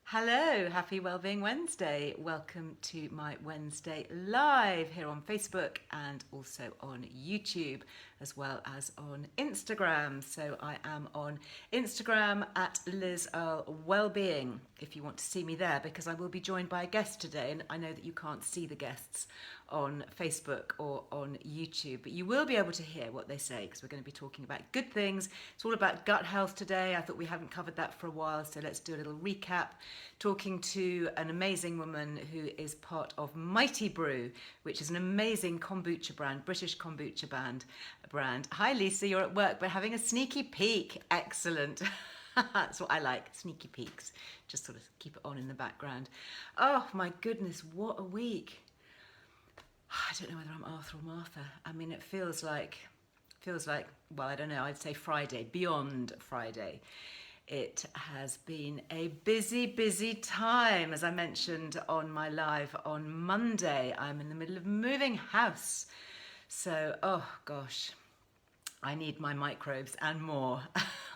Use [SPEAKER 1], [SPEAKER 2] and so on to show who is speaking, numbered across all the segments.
[SPEAKER 1] Hello, happy Wellbeing Wednesday. Welcome to my Wednesday live here on Facebook and also on YouTube, as well as on Instagram. So I am on Instagram at Earle Wellbeing if you want to see me there, because I will be joined by a guest today, and I know that you can't see the guests on Facebook or on YouTube, but you will be able to hear what they say because we're going to be talking about good things. It's all about gut health today. I thought we hadn't covered that for a while, so let's do a little recap. Talking to an amazing woman who is part of Mighty Brew, which is an amazing kombucha brand, British kombucha brand. Hi Lisa, you're at work but having a sneaky peek. Excellent. That's what I like, sneaky peeks. Just sort of keep it on in the background. Oh my goodness, what a week. I don't know whether I'm Arthur or Martha. I mean, it feels like, well, I don't know, I'd say Friday, beyond Friday. It has been a busy, busy time. As I mentioned on my live on Monday, I'm in the middle of moving house. So, oh gosh, I need my microbes and more.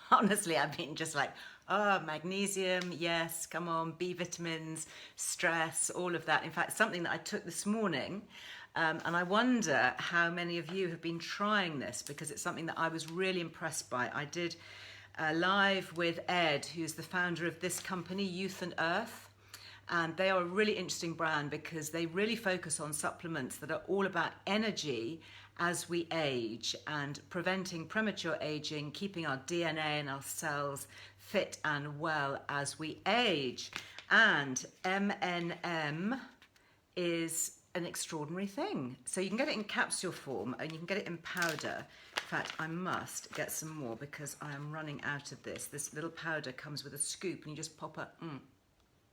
[SPEAKER 1] Honestly, I've been just like, oh, magnesium, yes, come on, B vitamins, stress, all of that. In fact, something that I took this morning, and I wonder how many of you have been trying this, because it's something that I was really impressed by. I did live with Ed, who's the founder of this company, Youth and Earth. And they are a really interesting brand because they really focus on supplements that are all about energy as we age and preventing premature aging, keeping our DNA and our cells fit and well as we age. And MNM is an extraordinary thing. So you can get it in capsule form and you can get it in powder. In fact, I must get some more because I am running out of this. This little powder comes with a scoop and you just pop a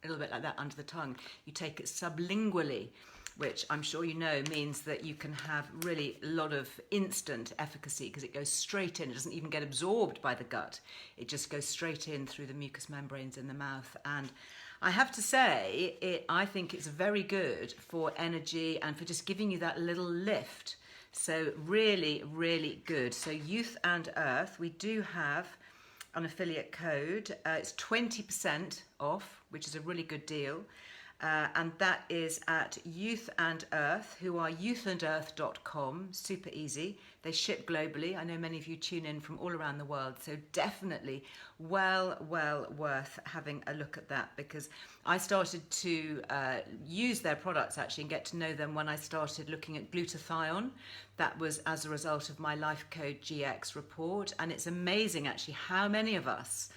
[SPEAKER 1] little bit like that under the tongue. You take it sublingually, which I'm sure you know means that you can have really a lot of instant efficacy because it goes straight in. It doesn't even get absorbed by the gut. It just goes straight in through the mucous membranes in the mouth. And I have to say, I think it's very good for energy and for just giving you that little lift. So really, really good. So Youth and Earth, we do have an affiliate code. It's 20% off, which is a really good deal. And that is at Youth and Earth, who are youthandearth.com. Super easy. They ship globally. I know many of you tune in from all around the world, so definitely well worth having a look at that, because I started to use their products actually and get to know them when I started looking at glutathione. That was as a result of my Life Code GX report, and it's amazing actually how many of us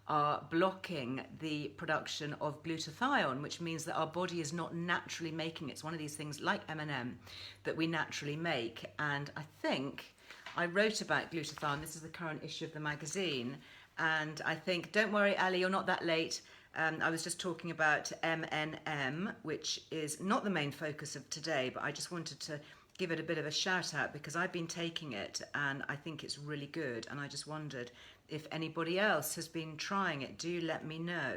[SPEAKER 1] are blocking the production of glutathione, which means that our body is not naturally making it. It's one of these things like M&M that we naturally make. And I think I wrote about glutathione. This is the current issue of the magazine. And I think, don't worry, Ali, you're not that late. I was just talking about MNM, which is not the main focus of today, but I just wanted to give it a bit of a shout out because I've been taking it and I think it's really good. And I just wondered if anybody else has been trying it. Do let me know.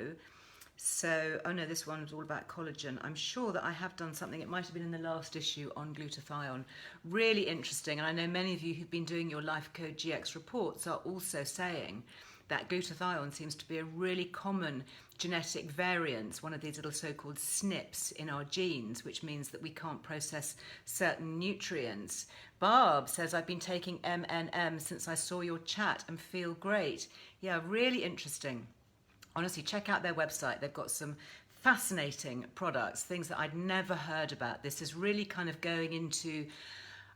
[SPEAKER 1] So, oh no, this one's all about collagen. I'm sure that I have done something, it might have been in the last issue, on glutathione. Really interesting, and I know many of you who've been doing your Life Code GX reports are also saying that glutathione seems to be a really common genetic variant, one of these little so-called SNPs in our genes, which means that we can't process certain nutrients. Barb says, I've been taking MNM since I saw your chat and feel great. Yeah, really interesting. Honestly, check out their website. They've got some fascinating products, things that I'd never heard about. This is really kind of going into,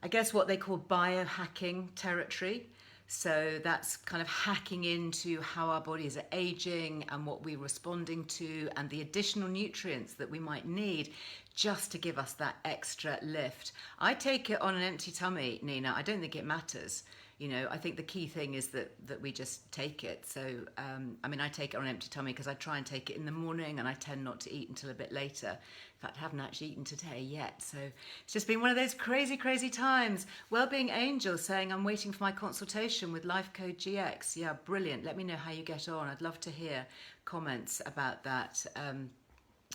[SPEAKER 1] I guess, what they call biohacking territory. So that's kind of hacking into how our bodies are aging and what we're responding to and the additional nutrients that we might need just to give us that extra lift. I take it on an empty tummy, Nina. I don't think it matters. You know, I think the key thing is that we just take it. So, I mean, I take it on an empty tummy because I try and take it in the morning and I tend not to eat until a bit later. In fact, I haven't actually eaten today yet. So it's just been one of those crazy, crazy times. Wellbeing Angel saying, I'm waiting for my consultation with Life Code GX. Yeah, brilliant. Let me know how you get on. I'd love to hear comments about that.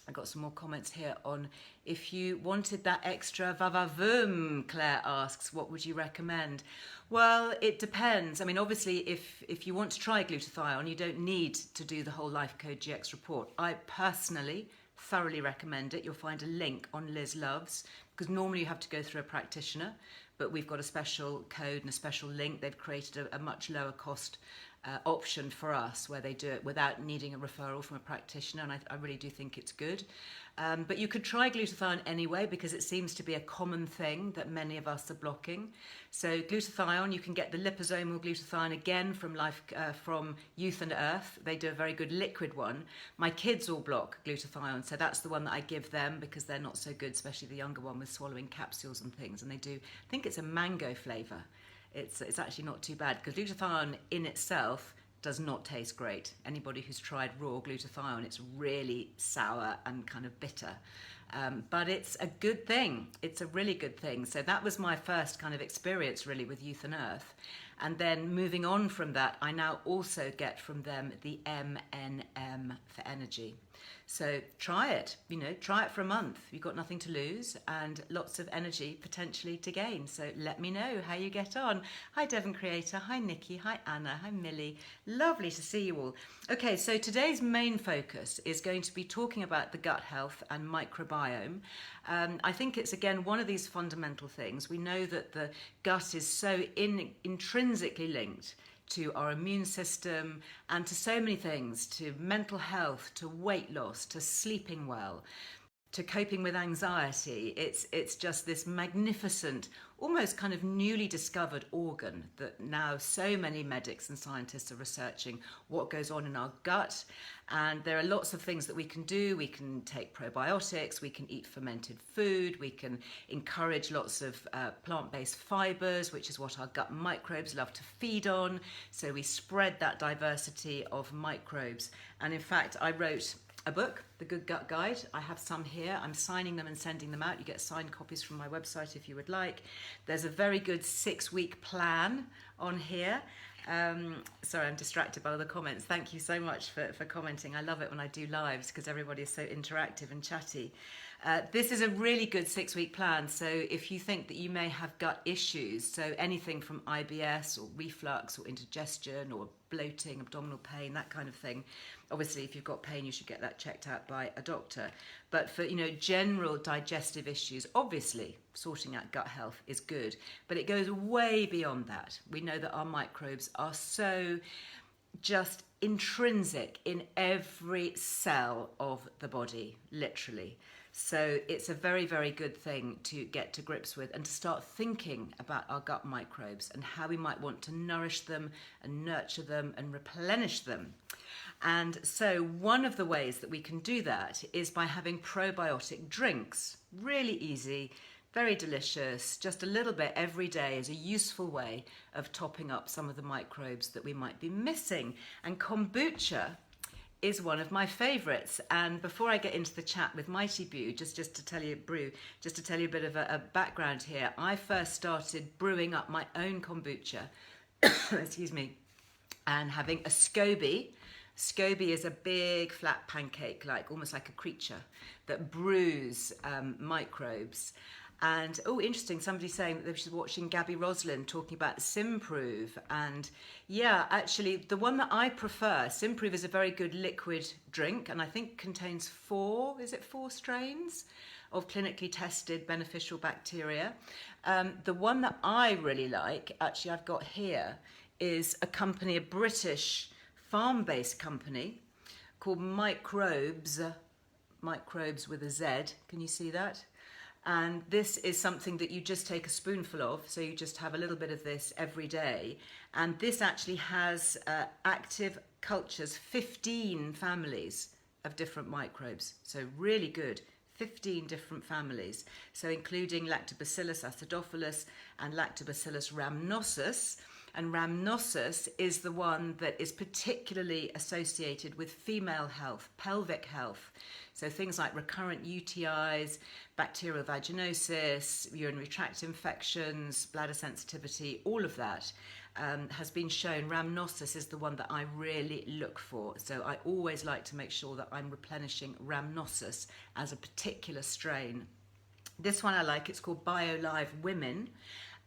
[SPEAKER 1] I got some more comments here on if you wanted that extra va-va-voom, Claire asks, what would you recommend? Well, it depends. I mean, obviously, if you want to try glutathione, you don't need to do the whole Life Code GX report. I personally thoroughly recommend it. You'll find a link on Liz Loves, because normally you have to go through a practitioner, but we've got a special code and a special link. They've created a much lower cost option for us where they do it without needing a referral from a practitioner, and I really do think it's good. But you could try glutathione anyway, because it seems to be a common thing that many of us are blocking. So glutathione, you can get the liposomal glutathione again from Youth and Earth. They do a very good liquid one. My kids all block glutathione, so that's the one that I give them because they're not so good, especially the younger one with swallowing capsules and things. And they do, I think it's a mango flavour. It's actually not too bad, because glutathione in itself does not taste great. Anybody who's tried raw glutathione, it's really sour and kind of bitter. But it's a good thing. It's a really good thing. So that was my first kind of experience really with Youth and Earth. And then moving on from that, I now also get from them the MNM for energy. So try it, try it for a month. You've got nothing to lose and lots of energy potentially to gain. So let me know how you get on. Hi Devon Creator, hi Nikki, hi Anna, hi Millie. Lovely to see you all. Okay, so today's main focus is going to be talking about the gut health and microbiome. I think it's again one of these fundamental things. We know that the gut is so intrinsically linked to our immune system and to so many things, to mental health, to weight loss, to sleeping well, to coping with anxiety. It's just this magnificent, almost kind of newly discovered organ that now so many medics and scientists are researching what goes on in our gut. And there are lots of things that we can do. We can take probiotics, we can eat fermented food, we can encourage lots of plant-based fibers, which is what our gut microbes love to feed on. So we spread that diversity of microbes. And in fact, I wrote a book, The Good Gut Guide. I have some here. I'm signing them and sending them out. You get signed copies from my website if you would like. There's a very good 6-week plan on here. Sorry, I'm distracted by all the comments. Thank you so much for commenting. I love it when I do lives because everybody is so interactive and chatty. This is a really good 6-week plan. So if you think that you may have gut issues, so anything from IBS or reflux or indigestion or bloating, abdominal pain, that kind of thing. Obviously, if you've got pain, you should get that checked out by a doctor. But for general digestive issues, obviously sorting out gut health is good, but it goes way beyond that. We know that our microbes are so just intrinsic in every cell of the body, literally. So it's a very, very good thing to get to grips with and to start thinking about our gut microbes and how we might want to nourish them and nurture them and replenish them. And so one of the ways that we can do that is by having probiotic drinks. Really easy, very delicious, just a little bit every day is a useful way of topping up some of the microbes that we might be missing. And kombucha is one of my favorites. And before I get into the chat with Mighty Brew, just to tell you a bit of a background here, I first started brewing up my own kombucha, excuse me, and having a SCOBY. SCOBY is a big flat pancake, almost like a creature that brews microbes. And interesting, somebody's saying that they were watching Gabby Roslin talking about Simprove. And yeah, actually the one that I prefer, Simprove, is a very good liquid drink, and I think contains 4 strains of clinically tested beneficial bacteria. The one that I really like, actually I've got here, is a British farm-based company called Microbes with a Z. Can you see that? And this is something that you just take a spoonful of, so you just have a little bit of this every day. And this actually has active cultures, 15 families of different microbes. So really good, 15 different families. So including Lactobacillus acidophilus and Lactobacillus rhamnosus. And rhamnosus is the one that is particularly associated with female health, pelvic health. So things like recurrent UTIs, bacterial vaginosis, urinary tract infections, bladder sensitivity, all of that. has been shown. Rhamnosus is the one that I really look for. So I always like to make sure that I'm replenishing Rhamnosus as a particular strain. This one I like, it's called BioLive Women.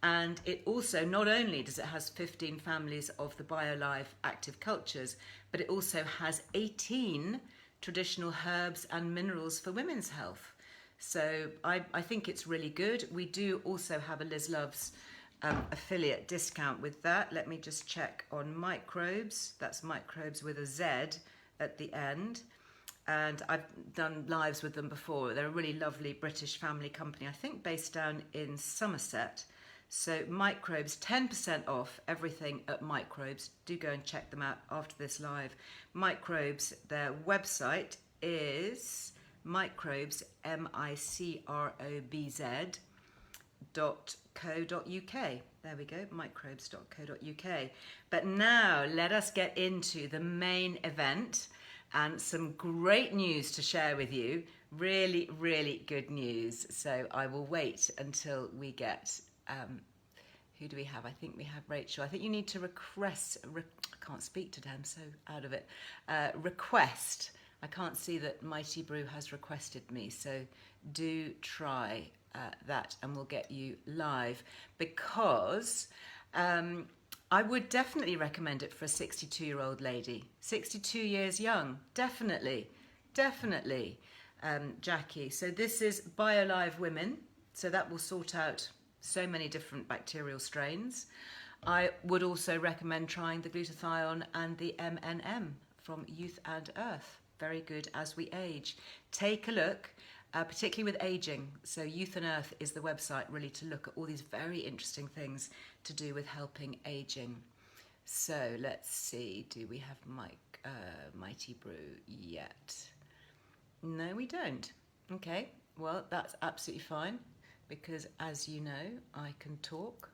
[SPEAKER 1] And it also, not only does it has 15 families of the BioLive active cultures, but it also has 18 traditional herbs and minerals for women's health. So I think it's really good. We do also have a Liz Loves affiliate discount with that. Let me just check on Microbes. That's Microbes with a Z at the end. And I've done lives with them before. They're a really lovely British family company, I think based down in Somerset. So Microbes, 10% off everything at Microbes. Do go and check them out after this live. Microbes, their website is Microbes, microbz.co.uk. There we go, microbes.co.uk. But now let us get into the main event and some great news to share with you. Really, really good news. So I will wait until we get... who do we have? I think we have Rachel. I think you need to request. I can't speak today. I'm so out of it. Request. I can't see that Mighty Brew has requested me. So do try that, and we'll get you live because I would definitely recommend it for a 62-year-old lady. 62 years young. Definitely, definitely, Jackie. So this is BioLive Women. So that will sort out so many different bacterial strains. I would also recommend trying the glutathione and the MNM from Youth and Earth. Very good as we age. Take a look, particularly with aging. So Youth and Earth is the website really to look at all these very interesting things to do with helping aging. So let's see, do we have Mighty Brew yet? No, we don't. Okay, well, that's absolutely fine. Because as you know, I can talk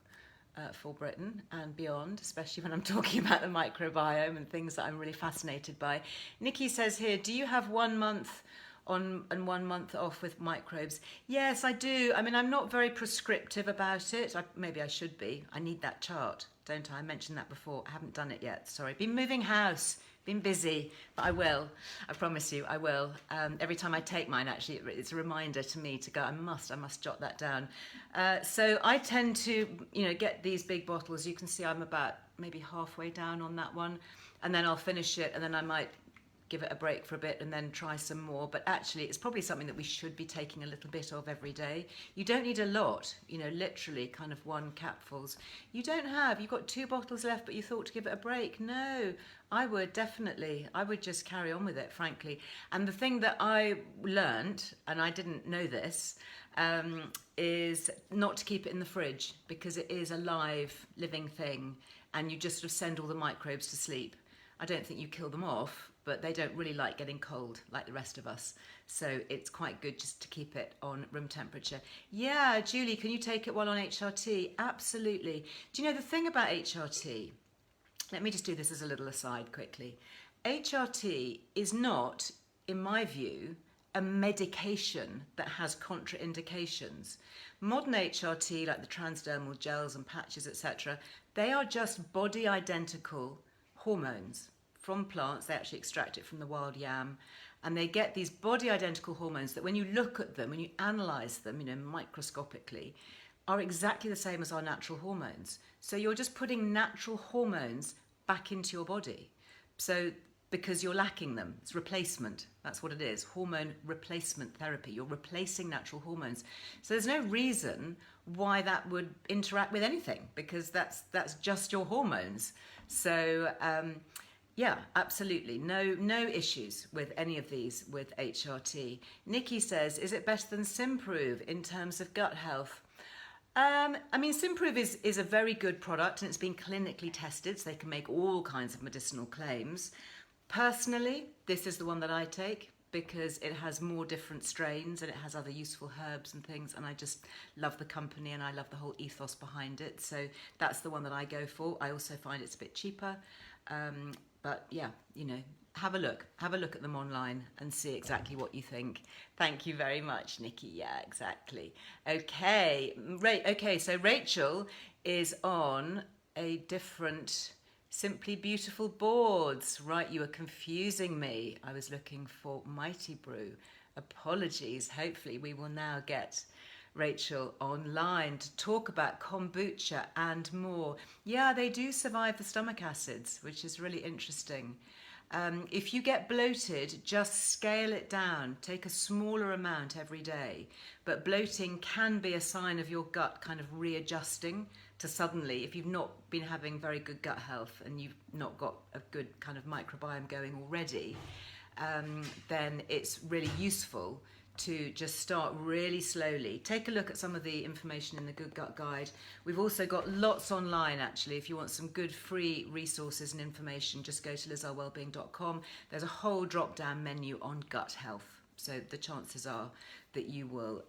[SPEAKER 1] for Britain and beyond, especially when I'm talking about the microbiome and things that I'm really fascinated by. Nikki says here, do you have 1 month on and 1 month off with Microbes? Yes, I do. I mean, I'm not very prescriptive about it. Maybe I should be. I need that chart, don't I? I mentioned that before. I haven't done it yet. Sorry. Been moving house. Been busy, but I will. I promise you, I will. Every time I take mine, actually, it's a reminder to me to go. I must jot that down. So I tend to, get these big bottles. You can see I'm about maybe halfway down on that one, and then I'll finish it, and then I might give it a break for a bit and then try some more. But actually, it's probably something that we should be taking a little bit of every day. You don't need a lot, literally kind of 1 capfuls. You've got 2 bottles left, but you thought to give it a break. No, I would just carry on with it, frankly. And the thing that I learned, and I didn't know this, is not to keep it in the fridge because it is a live, living thing, and you just sort of send all the microbes to sleep. I don't think you kill them off, but they don't really like getting cold like the rest of us. So it's quite good just to keep it on room temperature. Yeah, Julie, can you take it while on HRT? Absolutely. Do you know the thing about HRT? Let me just do this as a little aside quickly. HRT is not, in my view, a medication that has contraindications. Modern HRT, like the transdermal gels and patches, etc., they are just body identical hormones from plants. They actually extract it from the wild yam, and they get these body identical hormones that when you look at them, when you analyze them, microscopically, are exactly the same as our natural hormones. So you're just putting natural hormones back into your body. So because you're lacking them, it's replacement. That's what it is. Hormone replacement therapy. You're replacing natural hormones. So there's no reason why that would interact with anything because that's just your hormones. So yeah, absolutely. No issues with any of these with HRT. Nikki says, is it better than Simprove in terms of gut health? Simprove is a very good product and it's been clinically tested, so they can make all kinds of medicinal claims. Personally, this is the one that I take because it has more different strains and it has other useful herbs and things, and I just love the company and I love the whole ethos behind it. So that's the one that I go for. I also find it's a bit cheaper. But yeah, have a look at them online and see exactly what you think. Thank you very much, Nikki. Yeah, exactly. Okay, so Rachel is on a different Simply Beautiful boards. Right, you were confusing me. I was looking for Mighty Brew. Apologies. Hopefully we will now get Rachel online to talk about kombucha and more. Yeah, they do survive the stomach acids, which is really interesting. If you get bloated, just scale it down. Take a smaller amount every day. But bloating can be a sign of your gut kind of readjusting to suddenly, if you've not been having very good gut health and you've not got a good kind of microbiome going already, then it's really useful to just start really slowly. Take a look at some of the information in the Good Gut Guide. We've also got lots online, actually. If you want some good free resources and information, just go to lizearlewellbeing.com. There's a whole drop-down menu on gut health. So the chances are that you will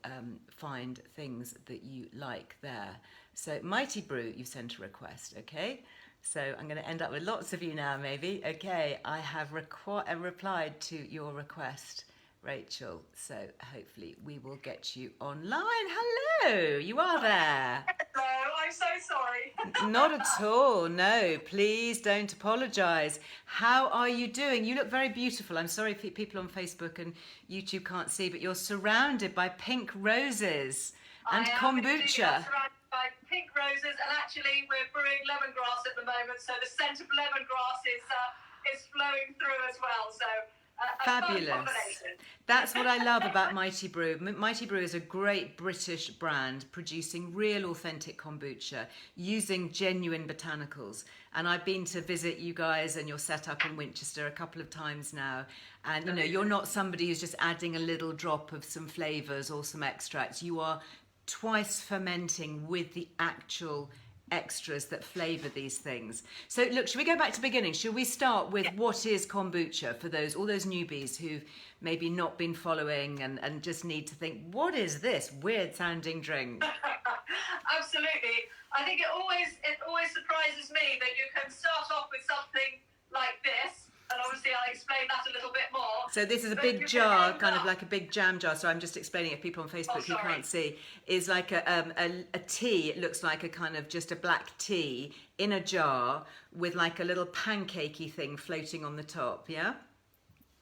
[SPEAKER 1] find things that you like there. So Mighty Brew, you sent a request, okay? So I'm going to end up with lots of you now, maybe. Okay, I have replied to your request, Rachel, so hopefully we will get you online. Hello, you are there.
[SPEAKER 2] Hello, I'm so sorry.
[SPEAKER 1] Not at all, no, please don't apologise. How are you doing? You look very beautiful. I'm sorry if people on Facebook and YouTube can't see, but you're surrounded by pink roses and kombucha.
[SPEAKER 2] Surrounded by pink roses, and actually we're brewing lemongrass at the moment, so the scent of lemongrass is flowing through as well, so...
[SPEAKER 1] Fabulous. That's what I love about Mighty Brew. Mighty Brew is a great British brand producing real authentic kombucha using genuine botanicals. And I've been to visit you guys and your setup in Winchester a couple of times now. And you know, you're not somebody who's just adding a little drop of some flavors or some extracts. You are twice fermenting with the actual extras that flavor these things. So look, should we go back to the beginning? Should we start with what is kombucha for all those newbies who've maybe not been following and just need to think, what is this weird sounding drink?
[SPEAKER 2] Absolutely. I think it always surprises me that you can start off with something like this, and obviously I'll explain that a little bit more.
[SPEAKER 1] So this is a big jar, kind of like a big jam jar. So I'm just explaining it for people on Facebook who can't see. Is like a tea. It looks like a kind of just a black tea in a jar with like a little pancakey thing floating on the top. Yeah.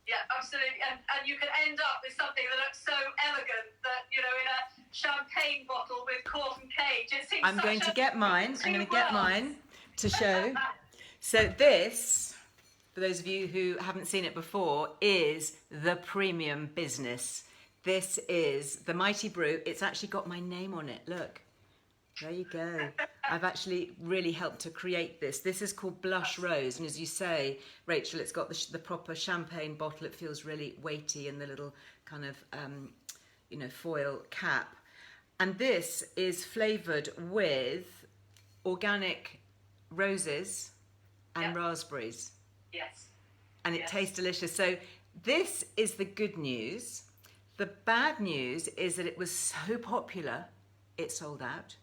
[SPEAKER 2] Yeah, absolutely. And you can end up with something that looks so elegant that, you know, in a champagne bottle with cork and cage. It seems
[SPEAKER 1] I'm going to get mine. I'm going to get mine to show. So this, for those of you who haven't seen it before, is the premium business. This is the Mighty Brew. It's actually got my name on it. Look, there you go. I've actually really helped to create this. This is called Blush Rose. And as you say, Rachel, it's got the proper champagne bottle. It feels really weighty in the little kind of, foil cap. And this is flavoured with organic roses and raspberries.
[SPEAKER 2] Yes.
[SPEAKER 1] And it tastes delicious. So this is the good news. The bad news is that it was so popular, it sold out.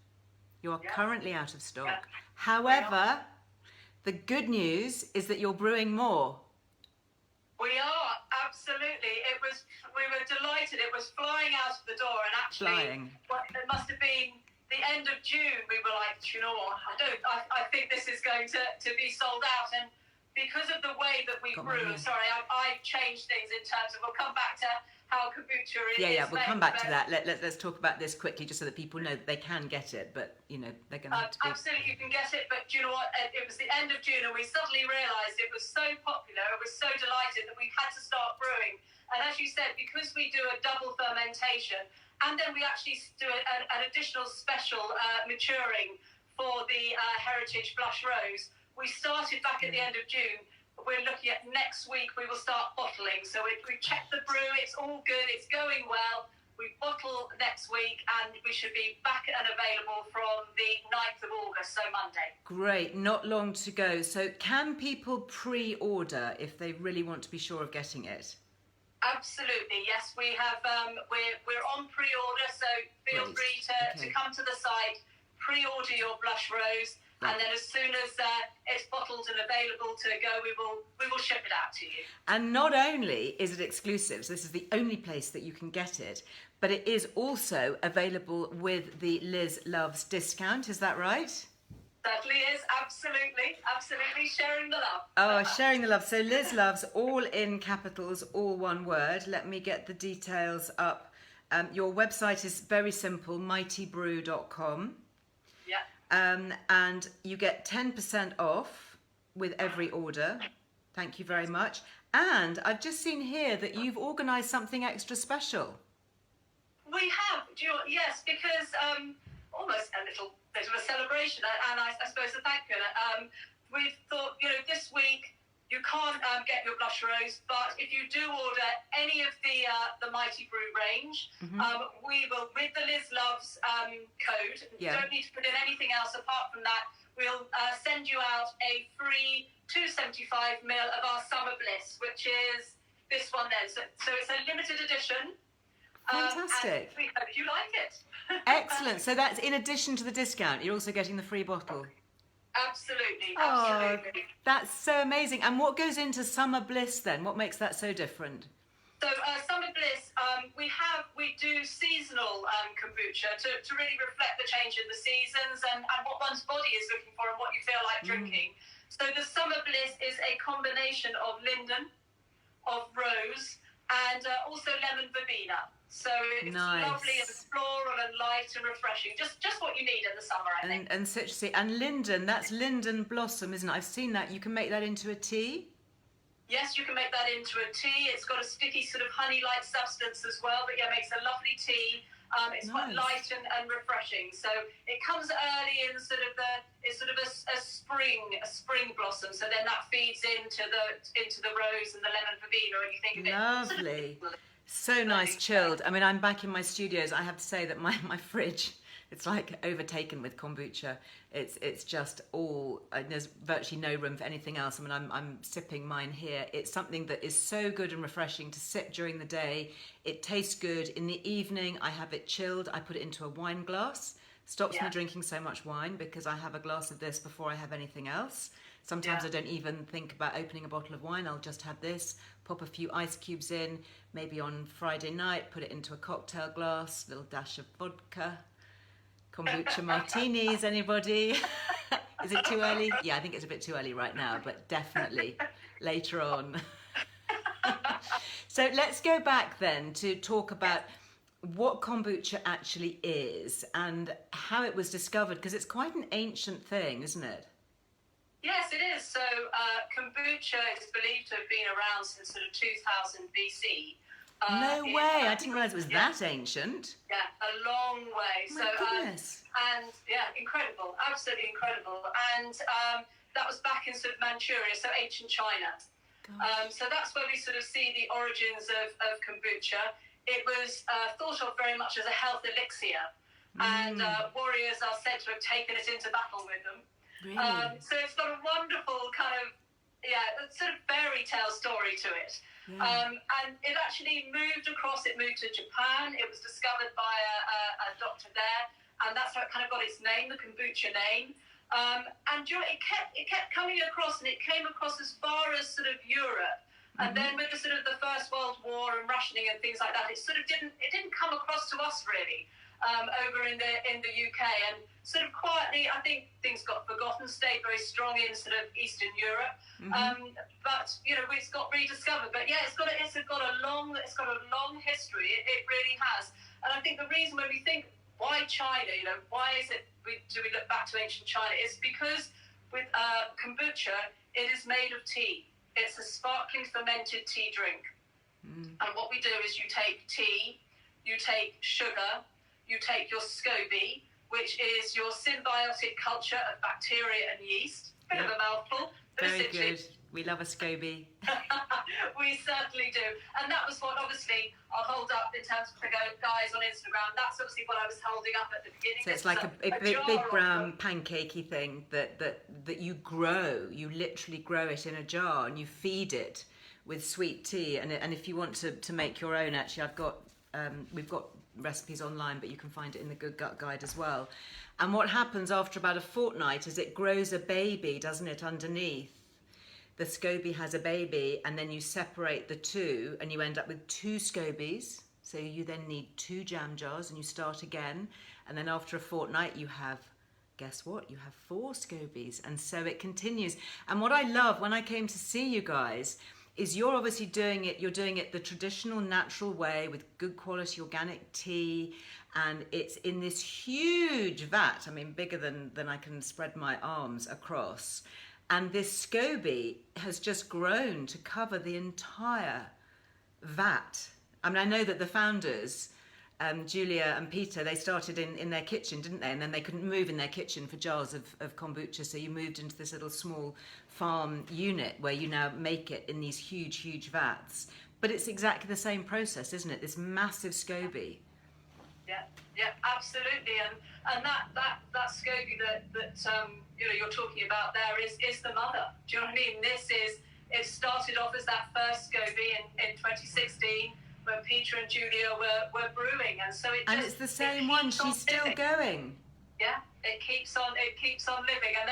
[SPEAKER 1] You are currently out of stock. Yeah. However, the good news is that you're brewing more.
[SPEAKER 2] We are, absolutely. We were delighted. It was flying out of the door, and actually, it must have been the end of June. We were like, you know what? I think this is going to be sold out, and because of the way that we brew, I've changed things in terms of, we'll come back to how kombucha is.
[SPEAKER 1] Yeah, we'll come back to that. Let's talk about this quickly, just so that people know that they can get it, but, you know, they're going to have to be...
[SPEAKER 2] Absolutely, you can get it, but do you know what? It was the end of June, and we suddenly realised it was so popular, I was so delighted that we had to start brewing. And as you said, because we do a double fermentation, and then we actually do an additional special maturing for the Heritage Blush Rose, we started back at the end of June. We're looking at next week, we will start bottling. So we checked the brew, it's all good, it's going well. We bottle next week, and we should be back and available from the 9th of August, so Monday.
[SPEAKER 1] Great, not long to go. So can people pre-order if they really want to be sure of getting it?
[SPEAKER 2] Absolutely, yes. We have, we're on pre-order, so feel free to come to the site, pre-order your Blush Rose. Right. And then as soon as it's bottled and available to go, we will ship it out to you.
[SPEAKER 1] And not only is it exclusive, so this is the only place that you can get it, but it is also available with the Liz Loves discount. Is that right?
[SPEAKER 2] Certainly is. Absolutely. Absolutely. Sharing the love.
[SPEAKER 1] Oh, sharing the love. So Liz loves, all in capitals, all one word. Let me get the details up. Your website is very simple, mightybrew.com.
[SPEAKER 2] Yeah.
[SPEAKER 1] And you get 10% off with every order. Thank you very much. And I've just seen here that you've organised something extra special.
[SPEAKER 2] We have. Yes, because almost a little bit of a celebration, and I suppose a thank you. We've thought, this week you can't get your blush rose, but if you do order any of the Mighty Brew range, we will, with the Liz Loves code, don't need to put in anything else apart from that, we'll send you out a free 275 ml of our Summer Bliss, which is this one then. So it's a limited edition.
[SPEAKER 1] Fantastic.
[SPEAKER 2] And we hope you like it.
[SPEAKER 1] Excellent. So that's in addition to the discount, you're also getting the free bottle.
[SPEAKER 2] Absolutely.
[SPEAKER 1] Oh, that's so amazing. And what goes into Summer Bliss then? What makes that so different?
[SPEAKER 2] So Summer Bliss, we do seasonal kombucha to really reflect the change in the seasons and what one's body is looking for and what you feel like drinking. So the Summer Bliss is a combination of linden, of rose, and also lemon verbena. So it's lovely and floral and light and refreshing. Just what you need in the summer, I think.
[SPEAKER 1] And citrusy. And linden, that's linden blossom, isn't it? I've seen that. You can make that into a tea?
[SPEAKER 2] Yes, you can make that into a tea. It's got a sticky sort of honey-like substance as well, but yeah, makes a lovely tea. It's quite light and refreshing. So it comes early in it's sort of a spring blossom. So then that feeds into the rose and the lemon verbena, and you think of it.
[SPEAKER 1] Lovely. So nice, chilled. I mean, I'm back in my studios. I have to say that my fridge, it's like overtaken with kombucha. It's just all, there's virtually no room for anything else. I mean, I'm sipping mine here. It's something that is so good and refreshing to sip during the day. It tastes good. In the evening, I have it chilled. I put it into a wine glass. Stops me drinking so much wine because I have a glass of this before I have anything else. Sometimes I don't even think about opening a bottle of wine. I'll just have this, pop a few ice cubes in, maybe on Friday night, put it into a cocktail glass, little dash of vodka. Kombucha martinis, anybody? Is it too early? Yeah, I think it's a bit too early right now, but definitely later on. So let's go back then to talk about what kombucha actually is and how it was discovered, because it's quite an ancient thing, isn't it?
[SPEAKER 2] Yes, it is. So kombucha is believed to have been around since sort of 2000 BC.
[SPEAKER 1] No way! I didn't realise it was that ancient.
[SPEAKER 2] Yeah, a long way.
[SPEAKER 1] My goodness.
[SPEAKER 2] And yeah, incredible, absolutely incredible. And that was back in sort of Manchuria, so ancient China. So that's where we sort of see the origins of kombucha. It was thought of very much as a health elixir, and warriors are said to have taken it into battle with them.
[SPEAKER 1] Really?
[SPEAKER 2] So it's got a wonderful kind of, sort of fairy tale story to it.
[SPEAKER 1] Yeah.
[SPEAKER 2] And it actually moved across, it moved to Japan. It was discovered by a doctor there, and that's how it kind of got its name, the kombucha name. And it kept coming across, and it came across as far as sort of Europe. And then with the sort of the First World War and rationing and things like that, it didn't come across to us really. Over in the UK, and sort of quietly, I think things got forgotten, stayed very strong in sort of Eastern Europe. But it's got rediscovered. But yeah, it's got a long history. It really has. And I think the reason when we think why China, why is it do we look back to ancient China? It's because with kombucha, it is made of tea. It's a sparkling fermented tea drink. And what we do is you take tea, you take sugar, you take your SCOBY, which is your symbiotic culture of bacteria and yeast. Bit of a mouthful.
[SPEAKER 1] Very good. We love a SCOBY.
[SPEAKER 2] We certainly do. And that was what, obviously, I'll hold up in terms of the guys on Instagram. That's obviously what I was holding up at the beginning.
[SPEAKER 1] So it's like a big brown pancakey thing that you grow. You literally grow it in a jar and you feed it with sweet tea. And if you want to make your own, actually, we've got recipes online, but you can find it in the Good Gut Guide as well. And what happens after about a fortnight is it grows a baby, doesn't it, underneath? The SCOBY has a baby, and then you separate the two and you end up with 2 SCOBYs. So you then need 2 jam jars and you start again. And then after a fortnight you have guess what? You have 4 scobies. And so it continues. And what I love when I came to see you guys is you're obviously you're doing it the traditional natural way with good quality organic tea, and it's in this huge vat, I mean bigger than I can spread my arms across, and this SCOBY has just grown to cover the entire vat. I mean, I know that the founders, Julia and Peter, they started in their kitchen, didn't they? And then they couldn't move in their kitchen for jars of kombucha, so you moved into this little small farm unit where you now make it in these huge vats. But it's exactly the same process, isn't it? This massive SCOBY.
[SPEAKER 2] Yeah, absolutely. And that SCOBY that you're talking about there is the mother. Do you know what I mean? It started off as that first SCOBY in 2016. When Peter and Julia were brewing, and so
[SPEAKER 1] it's the same one. She's still going.
[SPEAKER 2] Yeah, it keeps on living. And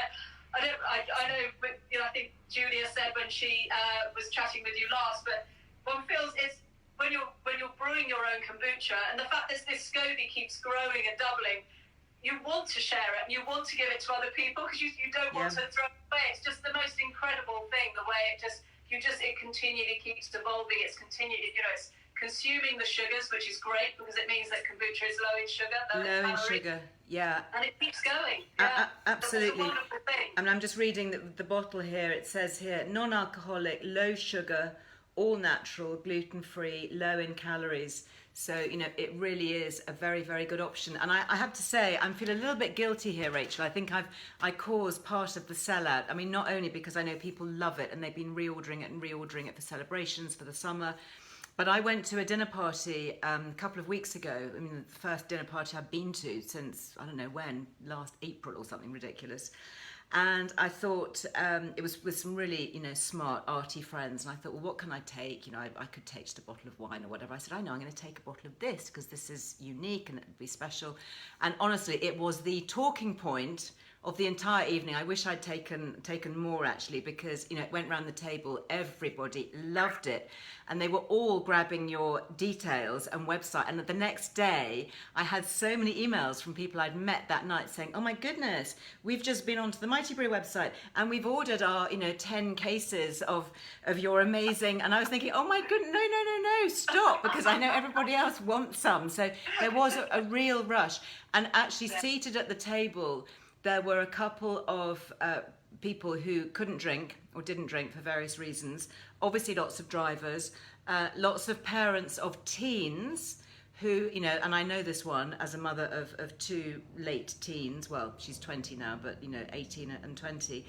[SPEAKER 2] I know, I think Julia said when she was chatting with you last, but one feels it's when you're brewing your own kombucha, and the fact that this SCOBY keeps growing and doubling, you want to share it and you want to give it to other people because you don't want to throw it away. It's just the most incredible thing, the way it continually keeps evolving. It's continually, it's consuming the sugars, which is great because it means that kombucha is low in sugar.
[SPEAKER 1] Low in sugar, yeah.
[SPEAKER 2] And it keeps going. Yeah.
[SPEAKER 1] Absolutely.
[SPEAKER 2] It's a wonderful thing.
[SPEAKER 1] And I'm just reading the bottle here. It says here, non-alcoholic, low sugar, all natural, gluten-free, low in calories. So, it really is a very, very good option. And I have to say, I'm feeling a little bit guilty here, Rachel. I think I caused part of the sellout. I mean, not only because I know people love it and they've been reordering it for celebrations for the summer, but I went to a dinner party a couple of weeks ago. I mean, the first dinner party I've been to since, I don't know when, last April or something ridiculous. And I thought it was with some really, smart, arty friends. And I thought, well, what can I take? I could take just a bottle of wine or whatever. I said, I know, I'm going to take a bottle of this because this is unique and it would be special. And honestly, it was the talking point of the entire evening. I wish I'd taken more actually, because it went round the table, everybody loved it, and they were all grabbing your details and website. And the next day I had so many emails from people I'd met that night saying, oh my goodness, we've just been onto the Mighty Brew website and we've ordered our 10 cases of your amazing. And I was thinking, oh my goodness, no, stop, because I know everybody else wants some. So there was a real rush. And actually seated at the table, there were a couple of people who couldn't drink or didn't drink for various reasons. Obviously, lots of drivers, lots of parents of teens who, and I know this one as a mother of 2 late teens. Well, she's 20 now, but, 18 and 20.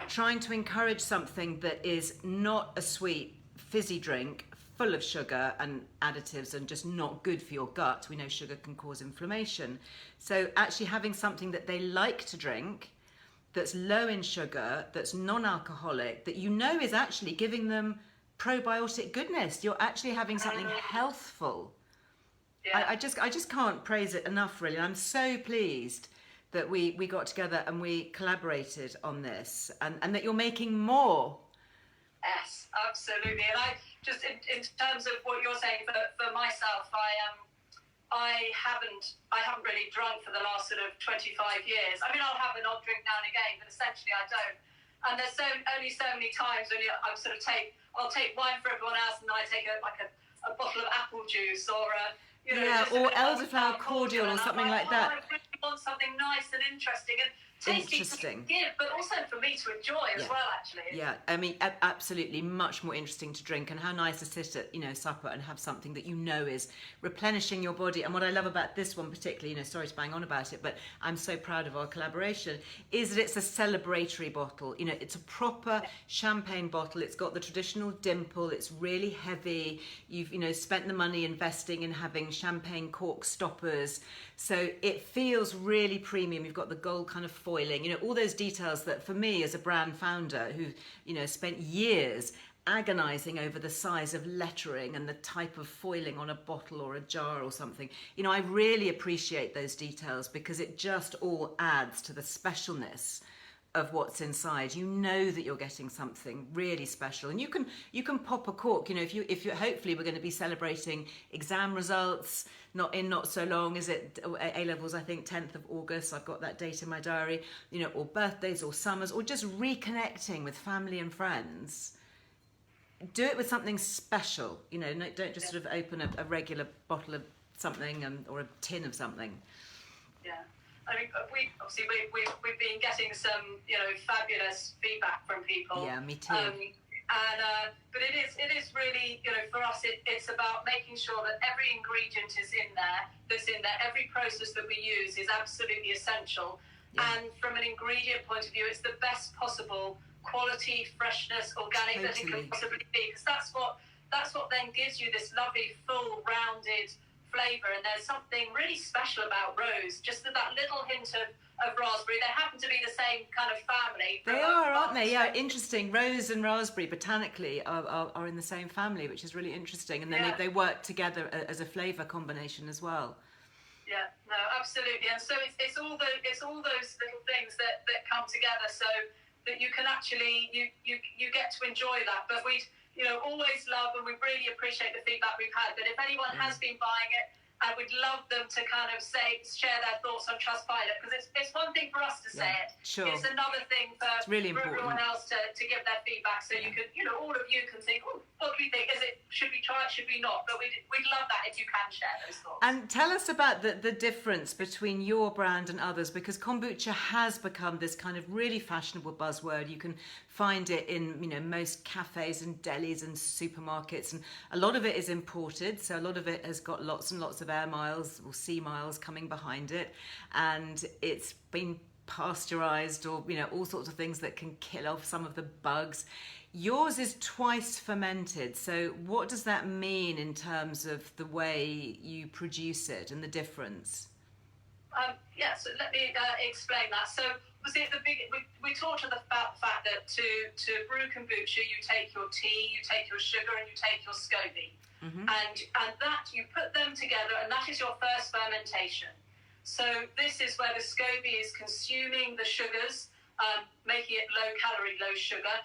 [SPEAKER 1] Trying to encourage something that is not a sweet, fizzy drink full of sugar and additives and just not good for your gut. We know sugar can cause inflammation. So actually having something that they like to drink, that's low in sugar, that's non-alcoholic, that is actually giving them probiotic goodness. You're actually having something healthful. Yeah. I just can't praise it enough, really. I'm so pleased that we got together and we collaborated on this, and that you're making more.
[SPEAKER 2] Yes, absolutely. And I just in terms of what you're saying, for myself, I haven't really drunk for the last sort of 25 years. I mean, I'll have an odd drink now and again, but essentially I don't. And there's only so many times when I'll take wine for everyone else, and then I take a bottle of apple juice or
[SPEAKER 1] or elderflower cordial or something like that.
[SPEAKER 2] I really want something nice and interesting and tasty to give, but also for me to enjoy as well, actually.
[SPEAKER 1] Yeah, I mean, absolutely much more interesting to drink, and how nice to sit at, supper and have something that is replenishing your body. And what I love about this one particularly, sorry to bang on about it, but I'm so proud of our collaboration, is that it's a celebratory bottle. It's a proper champagne bottle. It's got the traditional dimple. It's really heavy. You've, spent the money investing in having champagne cork stoppers. So it feels really premium. You've got the gold kind of foiling, all those details that for me as a brand founder who, spent years agonizing over the size of lettering and the type of foiling on a bottle or a jar or something, I really appreciate those details because it just all adds to the specialness of what's inside. You know that you're getting something really special, and you can pop a cork. You know, if you hopefully we're going to be celebrating exam results not so long. Is it A levels? I think 10th of August. I've got that date in my diary. You know, or birthdays or summers, or just reconnecting with family and friends. Do it with something special. You know, don't just sort of open a regular bottle of something or a tin of something.
[SPEAKER 2] Yeah. I mean, we've been getting some, you know, fabulous feedback from people.
[SPEAKER 1] Yeah, me too.
[SPEAKER 2] But it is really, you know, for us, it's about making sure that every ingredient is in there. Every process that we use is absolutely essential. Yeah. And from an ingredient point of view, it's the best possible quality, freshness, organic that it can possibly be. Because that's what then gives you this lovely, full, rounded flavour. And there's something really special about rose, just that little hint of raspberry. They happen to be the same kind of family.
[SPEAKER 1] They are, aren't they? Yeah, interesting. Rose and raspberry botanically are in the same family, which is really interesting. And then they work together as a flavour combination as well.
[SPEAKER 2] Yeah, no, absolutely. And so it's all those little things that come together so that you can actually you get to enjoy that. But we always love, and we really appreciate the feedback we've had, that if anyone has been buying it, I would love them to kind of share their thoughts on Trustpilot, because it's one thing for us to say it.
[SPEAKER 1] Sure.
[SPEAKER 2] It's another thing for everyone else to give their feedback. So you can, all of you can think, oh, what do we think? Should we try it? Should we not? But we'd love that if you can share those thoughts.
[SPEAKER 1] And tell us about the difference between your brand and others, because kombucha has become this kind of really fashionable buzzword. You can find it in most cafes and delis and supermarkets, and a lot of it is imported, so a lot of it has got lots and lots of air miles or sea miles coming behind it, and it's been pasteurized or all sorts of things that can kill off some of the bugs. Yours is twice fermented, so what does that mean in terms of the way you produce it and the difference?
[SPEAKER 2] So let me explain that. So we talked about the fact that to brew kombucha, you take your tea, you take your sugar, and you take your SCOBY. Mm-hmm. And that you put them together, and that is your first fermentation. So this is where the SCOBY is consuming the sugars, making it low calorie, low sugar,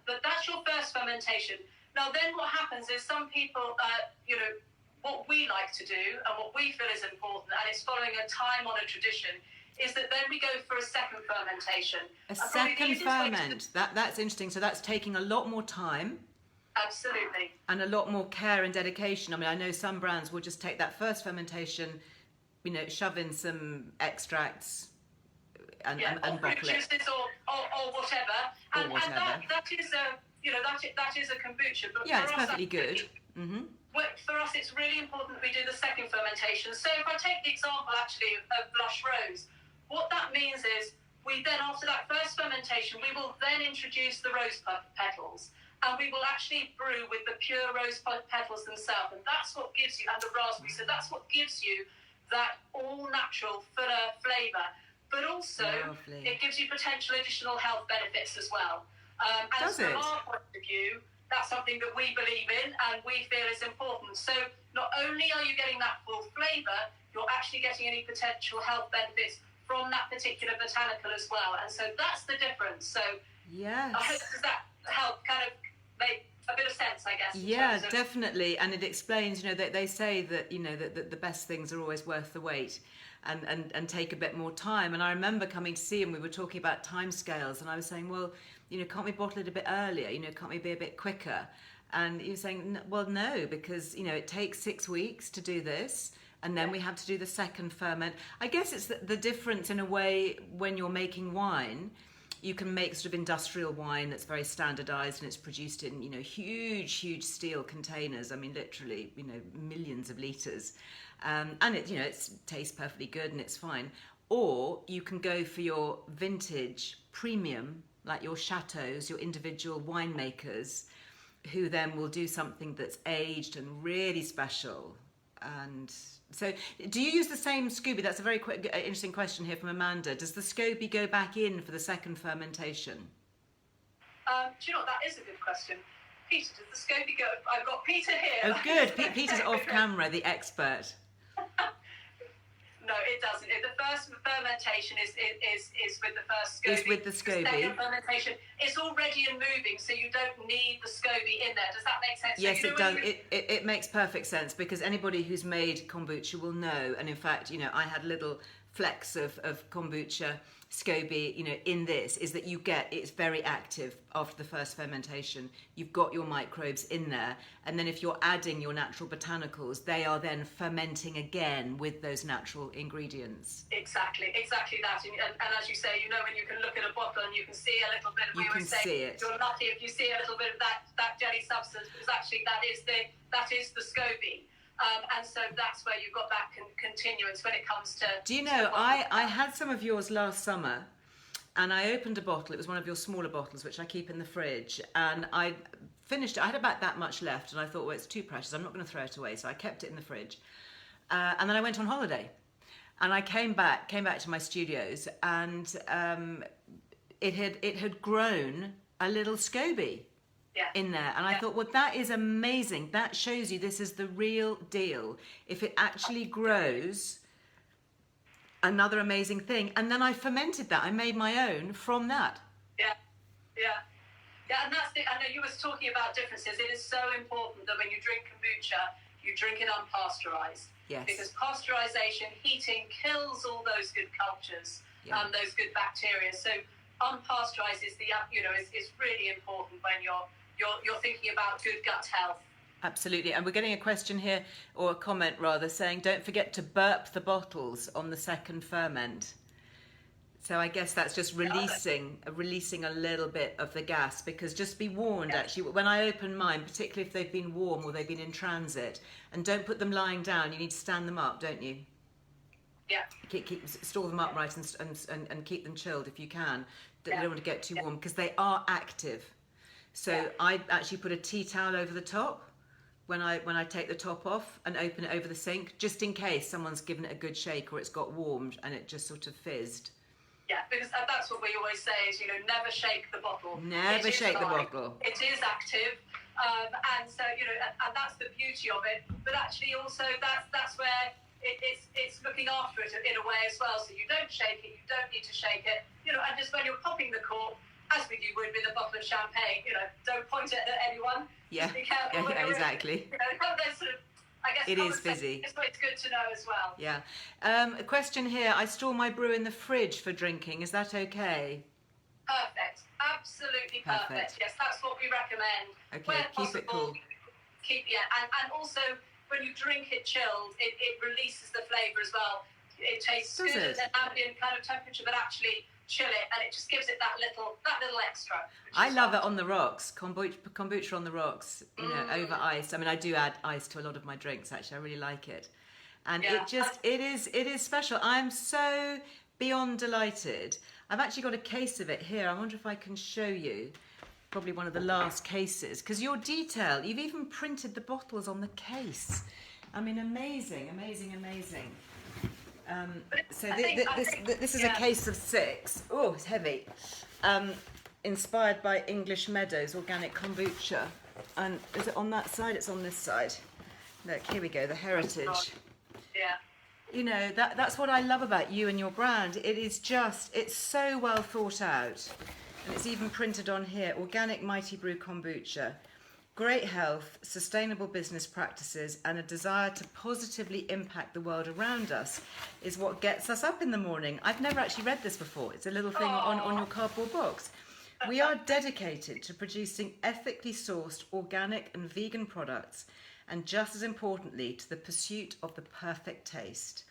[SPEAKER 2] but that's your first fermentation. Now then what happens is some people, what we like to do and what we feel is important, and it's following a time-honoured tradition, is that then we go for a second fermentation.
[SPEAKER 1] A second ferment, that's interesting. So that's taking a lot more time.
[SPEAKER 2] Absolutely.
[SPEAKER 1] And a lot more care and dedication. I mean, I know some brands will just take that first fermentation, shove in some extracts and bottle it.
[SPEAKER 2] Or whatever. And that is a kombucha. But
[SPEAKER 1] yeah, it's perfectly good. Mm-hmm.
[SPEAKER 2] For us, it's really important that we do the second fermentation. So if I take the example actually of blush rose, what that means is we then, after that first fermentation, we will then introduce the rose petals. And we will actually brew with the pure rose petals themselves. And that's what gives you, and the raspberry, so that's what gives you that all-natural, fuller flavour. But also, it gives you potential additional health benefits as well. And from our point of view, that's something that we believe in and we feel is important. So not only are you getting that full flavour, you're actually getting any potential health benefits from that particular botanical as well. And so that's the difference. So
[SPEAKER 1] yes.
[SPEAKER 2] I hope does that help kind of make a bit of sense, I guess.
[SPEAKER 1] Yeah, definitely. And it explains, that they say that, that the best things are always worth the wait and take a bit more time. And I remember coming to see him, we were talking about timescales, and I was saying, well, can't we bottle it a bit earlier? Can't we be a bit quicker? And he was saying, well, no, because, it takes 6 weeks to do this. And then we have to do the second ferment. I guess it's the difference in a way when you're making wine. You can make sort of industrial wine that's very standardized and it's produced in, huge steel containers. I mean, literally, millions of liters. And it tastes perfectly good and it's fine. Or you can go for your vintage premium, like your chateaus, your individual winemakers, who then will do something that's aged and really special. And so, do you use the same SCOBY? That's a very quick, interesting question here from Amanda. Does the SCOBY go back in for the second fermentation?
[SPEAKER 2] Do you know what? That is a good question. Peter, does the SCOBY go? I've got Peter here.
[SPEAKER 1] Oh, good. Peter's off camera, the expert.
[SPEAKER 2] No, it doesn't. The first fermentation is with the first SCOBY.
[SPEAKER 1] Is with the SCOBY.
[SPEAKER 2] The second fermentation, it's already in moving, so you don't need the SCOBY in there. Does that make sense?
[SPEAKER 1] Yes,
[SPEAKER 2] so
[SPEAKER 1] it does. It makes perfect sense, because anybody who's made kombucha will know. And in fact, I had little flecks of kombucha SCOBY, in this, is that it's very active after the first fermentation. You've got your microbes in there, and then if you're adding your natural botanicals, they are then fermenting again with those natural ingredients.
[SPEAKER 2] Exactly that. And as you say, when you can look at a bottle and you can see a little bit of,
[SPEAKER 1] you can see it.
[SPEAKER 2] You're lucky if you see a little bit of that jelly substance, because actually that is the SCOBY. And so that's where you've got that continuance when it comes to...
[SPEAKER 1] Do you know, I had some of yours last summer, and I opened a bottle. It was one of your smaller bottles, which I keep in the fridge, and I finished it. I had about that much left, and I thought, well, it's too precious. I'm not going to throw it away, so I kept it in the fridge. And then I went on holiday, and I came back to my studios, and it had grown a little SCOBY. In there, and I thought, well, that is amazing. That shows you this is the real deal. If it actually grows, another amazing thing. And then I fermented that. I made my own from that.
[SPEAKER 2] Yeah, and that's it. I know you was talking about differences. It is so important that when you drink kombucha, you drink it unpasteurized.
[SPEAKER 1] Yes.
[SPEAKER 2] Because pasteurization, heating kills all those good cultures, those good bacteria. So unpasteurized is is really important when you're thinking about good gut health.
[SPEAKER 1] Absolutely. And we're getting a question here, or a comment rather, saying don't forget to burp the bottles on the second ferment. So I guess that's just releasing a little bit of the gas, because just be warned, actually, when I open mine, particularly if they've been warm or they've been in transit, and don't put them lying down, you need to stand them up, don't you?
[SPEAKER 2] Yeah.
[SPEAKER 1] Store them upright and keep them chilled if you can. You don't want to get too warm, because they are active. So I actually put a tea towel over the top when I take the top off, and open it over the sink, just in case someone's given it a good shake or it's got warmed and it just sort of fizzed.
[SPEAKER 2] Yeah, because that's what we always say is, never shake the bottle.
[SPEAKER 1] Never shake the bottle.
[SPEAKER 2] It is active, and so, and that's the beauty of it. But actually also that's where it's looking after it in a way as well. So you don't shake it, you don't need to shake it, and just when you're popping the cork, as you would with a bottle of champagne, don't point it at anyone.
[SPEAKER 1] Yeah,
[SPEAKER 2] just be careful.
[SPEAKER 1] yeah, exactly.
[SPEAKER 2] I guess
[SPEAKER 1] it is busy.
[SPEAKER 2] It's good to know as well.
[SPEAKER 1] Yeah. A question here. I store my brew in the fridge for drinking. Is that okay?
[SPEAKER 2] Perfect. Absolutely perfect. Yes, that's what we recommend.
[SPEAKER 1] Okay,
[SPEAKER 2] where
[SPEAKER 1] keep
[SPEAKER 2] possible,
[SPEAKER 1] it cool.
[SPEAKER 2] And also when you drink it chilled, it releases the flavour as well. It tastes good at an ambient kind of temperature, but actually chill it, and it just gives it that little extra.
[SPEAKER 1] I love it on the rocks. Kombucha on the rocks, over ice. I mean, I do add ice to a lot of my drinks. Actually, I really like it, and it is special. I'm so beyond delighted. I've actually got a case of it here. I wonder if I can show you. Probably one of the last cases, because your detail. You've even printed the bottles on the case. I mean, amazing. So this is a case of 6. Oh, it's heavy. Inspired by English Meadows Organic Kombucha. And is it on that side? It's on this side. Look, here we go, the heritage.
[SPEAKER 2] Yeah.
[SPEAKER 1] That's what I love about you and your brand. It's so well thought out. And it's even printed on here, Organic Mighty Brew Kombucha. Great health, sustainable business practices, and a desire to positively impact the world around us is what gets us up in the morning. I've never actually read this before. It's a little thing on your cardboard box. We are dedicated to producing ethically sourced organic and vegan products, and just as importantly, to the pursuit of the perfect taste.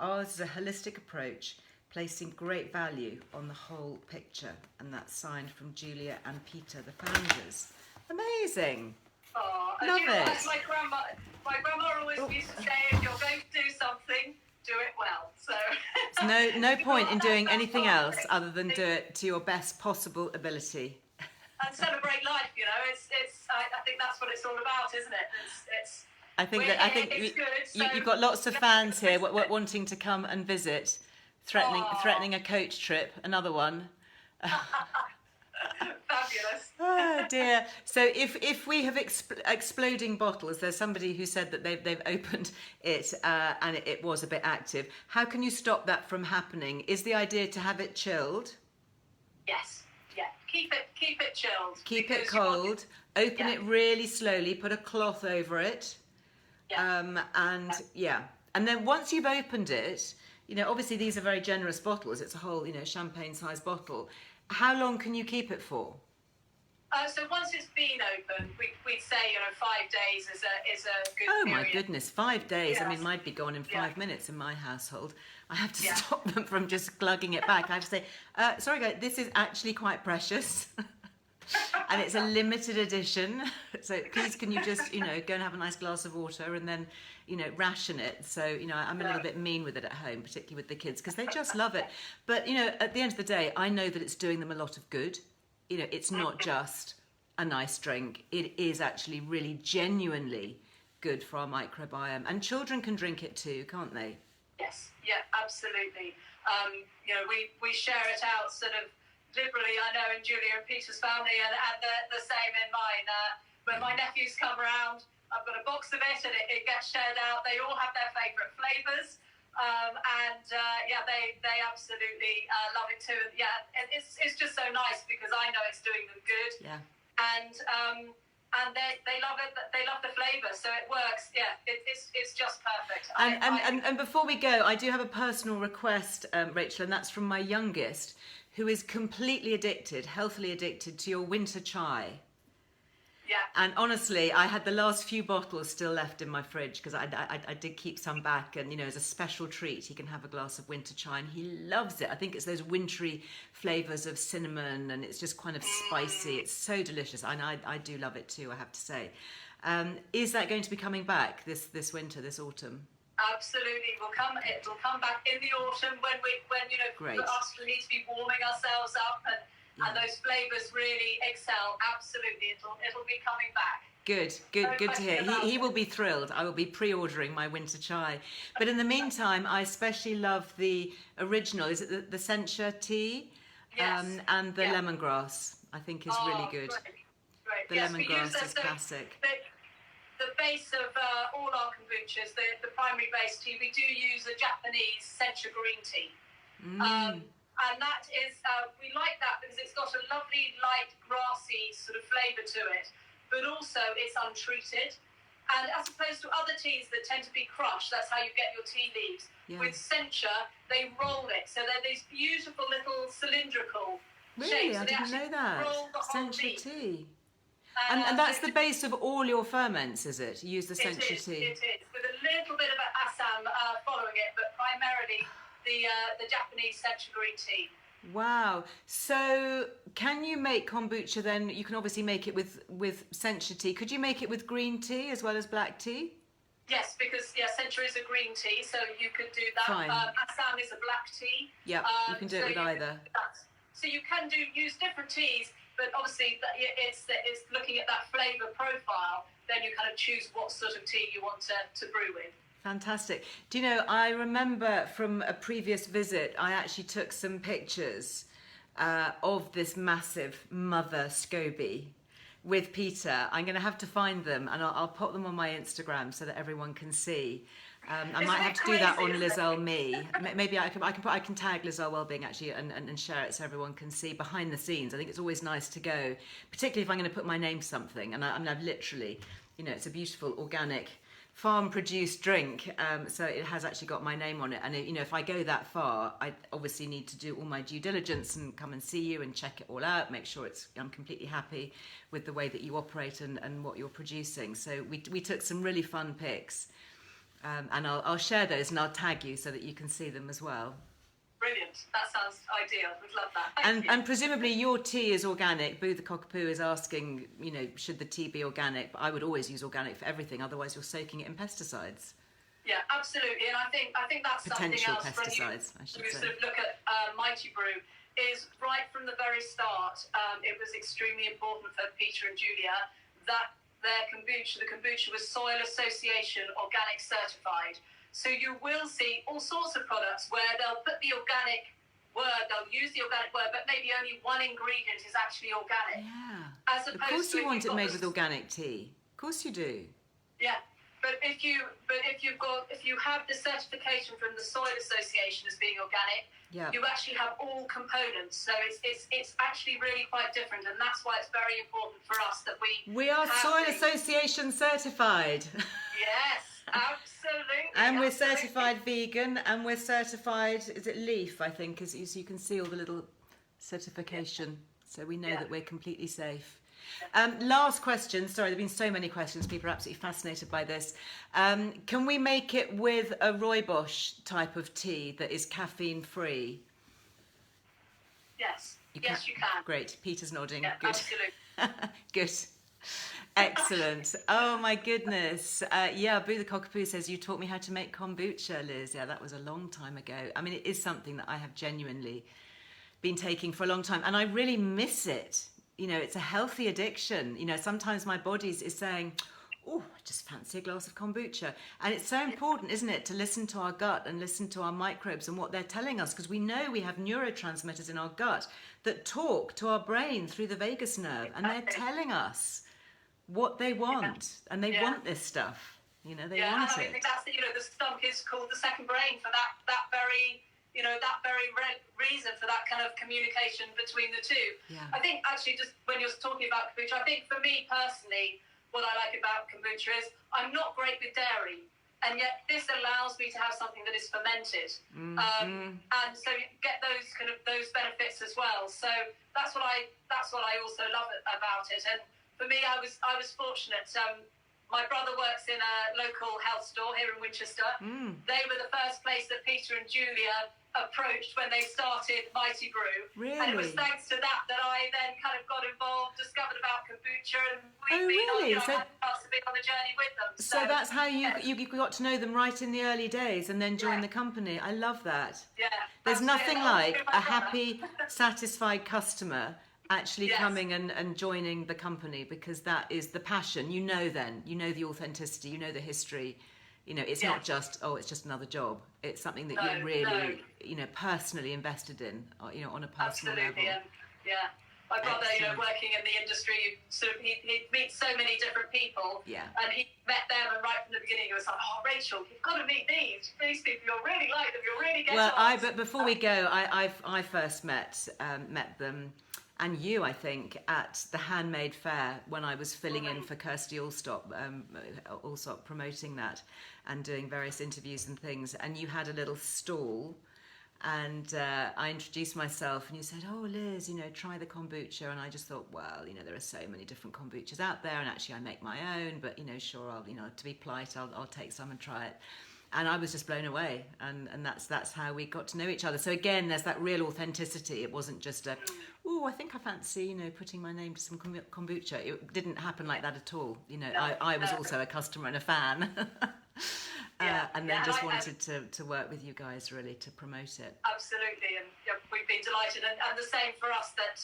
[SPEAKER 1] Ours is a holistic approach, placing great value on the whole picture. And that's signed from Julia and Peter, the founders. Amazing.
[SPEAKER 2] Oh,
[SPEAKER 1] love it.
[SPEAKER 2] As my grandma always used to say, if you're going to do something, do it well. So
[SPEAKER 1] there's no point in doing anything else other than do it to your best possible ability.
[SPEAKER 2] And celebrate life. I think that's what it's all about, isn't it?
[SPEAKER 1] I think you've got lots of fans here wanting to come and visit, threatening a coach trip. Another one.
[SPEAKER 2] Fabulous.
[SPEAKER 1] Oh dear. So if we have exploding bottles, there's somebody who said that they've opened it and it was a bit active. How can you stop that from happening? Is the idea to have it chilled?
[SPEAKER 2] Yes. Yeah. Keep it chilled.
[SPEAKER 1] Keep it cold. Open it really slowly. Put a cloth over it. And then once you've opened it, obviously these are very generous bottles. It's a whole, champagne-sized bottle. How long can you keep it for?
[SPEAKER 2] So once it's been opened, we'd say 5 days is a good
[SPEAKER 1] Oh
[SPEAKER 2] period.
[SPEAKER 1] my goodness, 5 days.
[SPEAKER 2] Yes.
[SPEAKER 1] I mean, might be gone in 5 minutes in my household. I have to stop them from just glugging it back. I have to say, sorry guys, this is actually quite precious. And it's a limited edition. So please can you just, go and have a nice glass of water and then, ration it. So, I'm a little bit mean with it at home, particularly with the kids, because they just love it. But, at the end of the day, I know that it's doing them a lot of good. It's not just a nice drink. It is actually really genuinely good for our microbiome. And children can drink it too, can't they?
[SPEAKER 2] Yes, yeah, absolutely. We share it out sort of liberally, I know, in Julia and Peter's family, and the same in mine. When my nephews come around, I've got a box of it, and it gets shared out. They all have their favourite flavours. They absolutely love it too. And it's just so nice because I know it's doing them good. Yeah. And they love it. They love the flavour, so it works. Yeah, it's just perfect.
[SPEAKER 1] And before we go, I do have a personal request, Rachel, and that's from my youngest, who is completely addicted, healthily addicted to your winter chai.
[SPEAKER 2] Yeah.
[SPEAKER 1] And honestly, I had the last few bottles still left in my fridge because I did keep some back, and as a special treat he can have a glass of winter chai, and he loves it. I think it's those wintry flavours of cinnamon, and it's just kind of spicy. It's so delicious, and I do love it too, I have to say. Is that going to be coming back this winter, this autumn?
[SPEAKER 2] Absolutely, it will come back in the autumn when
[SPEAKER 1] Great.
[SPEAKER 2] us need to be warming ourselves up and those flavours really excel. Absolutely, it'll be coming back.
[SPEAKER 1] Good to hear. He will be thrilled. I will be pre-ordering my winter chai. But in the meantime, I especially love the original. Is it the sencha tea?
[SPEAKER 2] Yes.
[SPEAKER 1] And the lemongrass, I think is really good.
[SPEAKER 2] Great.
[SPEAKER 1] The lemongrass is classic.
[SPEAKER 2] The base of all our kombuchas, the primary base tea, we do use a Japanese sencha green tea. And that is, we like that because it's got a lovely, light, grassy sort of flavour to it, but also it's untreated. And as opposed to other teas that tend to be crushed, that's how you get your tea leaves. Yeah. With sencha, they roll it. So they're these beautiful little cylindrical shapes.
[SPEAKER 1] Really? I didn't know that. Sencha tea. And that's the base of all your ferments, is it? You use the sencha tea?
[SPEAKER 2] It is, with a little bit of Assam following it, but primarily the Japanese sencha green tea.
[SPEAKER 1] Wow. So can you make kombucha then? You can obviously make it with sencha tea. Could you make it with green tea as well as black tea?
[SPEAKER 2] Yes, because sencha is a green tea, so you could do that.
[SPEAKER 1] Fine.
[SPEAKER 2] Assam is a black tea.
[SPEAKER 1] Yeah, you can do it with either.
[SPEAKER 2] So you can use different teas, but obviously it's looking at that flavour profile. Then you kind of choose what sort of tea you want to brew with.
[SPEAKER 1] Fantastic. Do you know, I remember from a previous visit, I actually took some pictures of this massive mother SCOBY with Peter. I'm going to have to find them, and I'll pop them on my Instagram so that everyone can see. I might have to do that on Lizelle Me. Maybe I can tag Earle Wellbeing actually and share it so everyone can see behind the scenes. I think it's always nice to go, particularly if I'm going to put my name to something. And I've literally, it's a beautiful organic farm-produced drink, so it has actually got my name on it. And if I go that far, I obviously need to do all my due diligence and come and see you and check it all out, make sure I'm completely happy with the way that you operate and what you're producing. So we took some really fun pics, and I'll share those and I'll tag you so that you can see them as well.
[SPEAKER 2] Brilliant. That sounds ideal. We'd love that.
[SPEAKER 1] And presumably your tea is organic. Boo the Cockapoo is asking, should the tea be organic? But I would always use organic for everything. Otherwise, you're soaking it in pesticides.
[SPEAKER 2] Yeah, absolutely. And I think that's
[SPEAKER 1] potential
[SPEAKER 2] something else
[SPEAKER 1] pesticides,
[SPEAKER 2] when you sort of look at Mighty Brew. Is right from the very start, it was extremely important for Peter and Julia that their kombucha, the kombucha was Soil Association organic certified. So you will see all sorts of products where they'll put the organic word, they'll use the organic word, but maybe only one ingredient is actually organic.
[SPEAKER 1] Yeah.
[SPEAKER 2] As opposed
[SPEAKER 1] Of course
[SPEAKER 2] to
[SPEAKER 1] you want it made with organic tea. Of course you do.
[SPEAKER 2] Yeah. But if you have the certification from the Soil Association as being organic, you actually have all components. So it's actually really quite different, and that's why it's very important for us that we
[SPEAKER 1] are Soil Association certified.
[SPEAKER 2] Yes, absolutely.
[SPEAKER 1] And we're certified vegan, and we're certified, is it LEAF, I think, so you can see all the little certification. So we know that we're completely safe. Last question. Sorry, there have been so many questions. People are absolutely fascinated by this. Can we make it with a rooibos type of tea that is caffeine free?
[SPEAKER 2] Yes. You can.
[SPEAKER 1] Great. Peter's nodding.
[SPEAKER 2] Yeah,
[SPEAKER 1] good.
[SPEAKER 2] Absolutely.
[SPEAKER 1] Good. Excellent. Oh my goodness. Boo the Cockapoo says, you taught me how to make kombucha, Liz. Yeah, that was a long time ago. I mean, it is something that I have genuinely been taking for a long time, and I really miss it. You know, it's a healthy addiction. You know, sometimes my body is saying, oh, I just fancy a glass of kombucha. And it's so important, isn't it, to listen to our gut and listen to our microbes and what they're telling us, because we know we have neurotransmitters in our gut that talk to our brain through the vagus nerve, and they're telling us what they want, and they want this stuff. You know, they want it.
[SPEAKER 2] I think that's the stomach is called the second brain for that very reason, for that kind of communication between the two.
[SPEAKER 1] Yeah.
[SPEAKER 2] I think actually, just when you're talking about kombucha, I think for me personally, what I like about kombucha is I'm not great with dairy, and yet this allows me to have something that is fermented, and so you get those benefits as well. So that's what I also love about it. And for me, I was fortunate. My brother works in a local health store here in Winchester. They were the first place that Peter and Julia approached when they started Mighty Brew.
[SPEAKER 1] Really?
[SPEAKER 2] And it was thanks to that I then kind of got involved, discovered about kombucha, and we've been on the journey with them.
[SPEAKER 1] So that's how you got to know them right in the early days, and then joined the company. I love that.
[SPEAKER 2] Yeah.
[SPEAKER 1] There's nothing like a happy, satisfied customer actually coming and joining the company, because that is the passion. You know the authenticity, you know the history. You know, it's not just, it's just another job. It's something that you're really, personally invested in, on a personal level.
[SPEAKER 2] Yeah. My brother, working in the industry, sort of, he meets so many different people. Yeah. And he met them, and right from the beginning, he was like, "Oh, Rachel, you've got to meet these people. You'll really like them. You'll really get."
[SPEAKER 1] But before we go, I first met them. And you, I think, at the Handmade Fair when I was filling in for Kirsty Allsop promoting that and doing various interviews and things. And you had a little stall, and I introduced myself, and you said, "Oh, Liz, try the kombucha." And I just thought, well, there are so many different kombuchas out there, and actually I make my own, but sure, I'll, to be polite, I'll take some and try it. And I was just blown away, and that's how we got to know each other. So again, there's that real authenticity. It wasn't just I think I fancy, putting my name to some kombucha. It didn't happen like that at all. I was also a customer and a fan, and then just wanted to work with you guys really to promote it.
[SPEAKER 2] Absolutely, and we've been delighted, and the same for us that.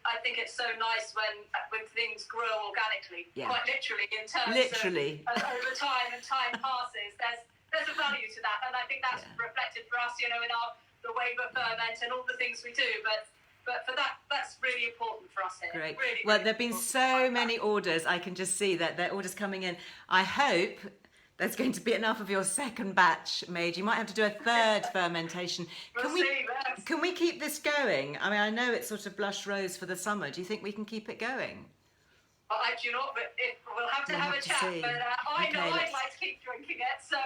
[SPEAKER 2] I think it's so nice when things grow organically, quite literally, in terms of over time and time passes. There's a value to that, and I think that's reflected for us, in the way we ferment and all the things we do. But for that's really important for us here.
[SPEAKER 1] Great.
[SPEAKER 2] Really,
[SPEAKER 1] well, there've been so many orders. I can just see that there are orders coming in. I hope there's going to be enough of your second batch made. You might have to do a third fermentation. Can we keep this going? I mean, I know it's sort of blush rose for the summer. Do you think we can keep it going?
[SPEAKER 2] Well, I do not, but we'll have to have a chat. But I know I'd like to keep drinking it. So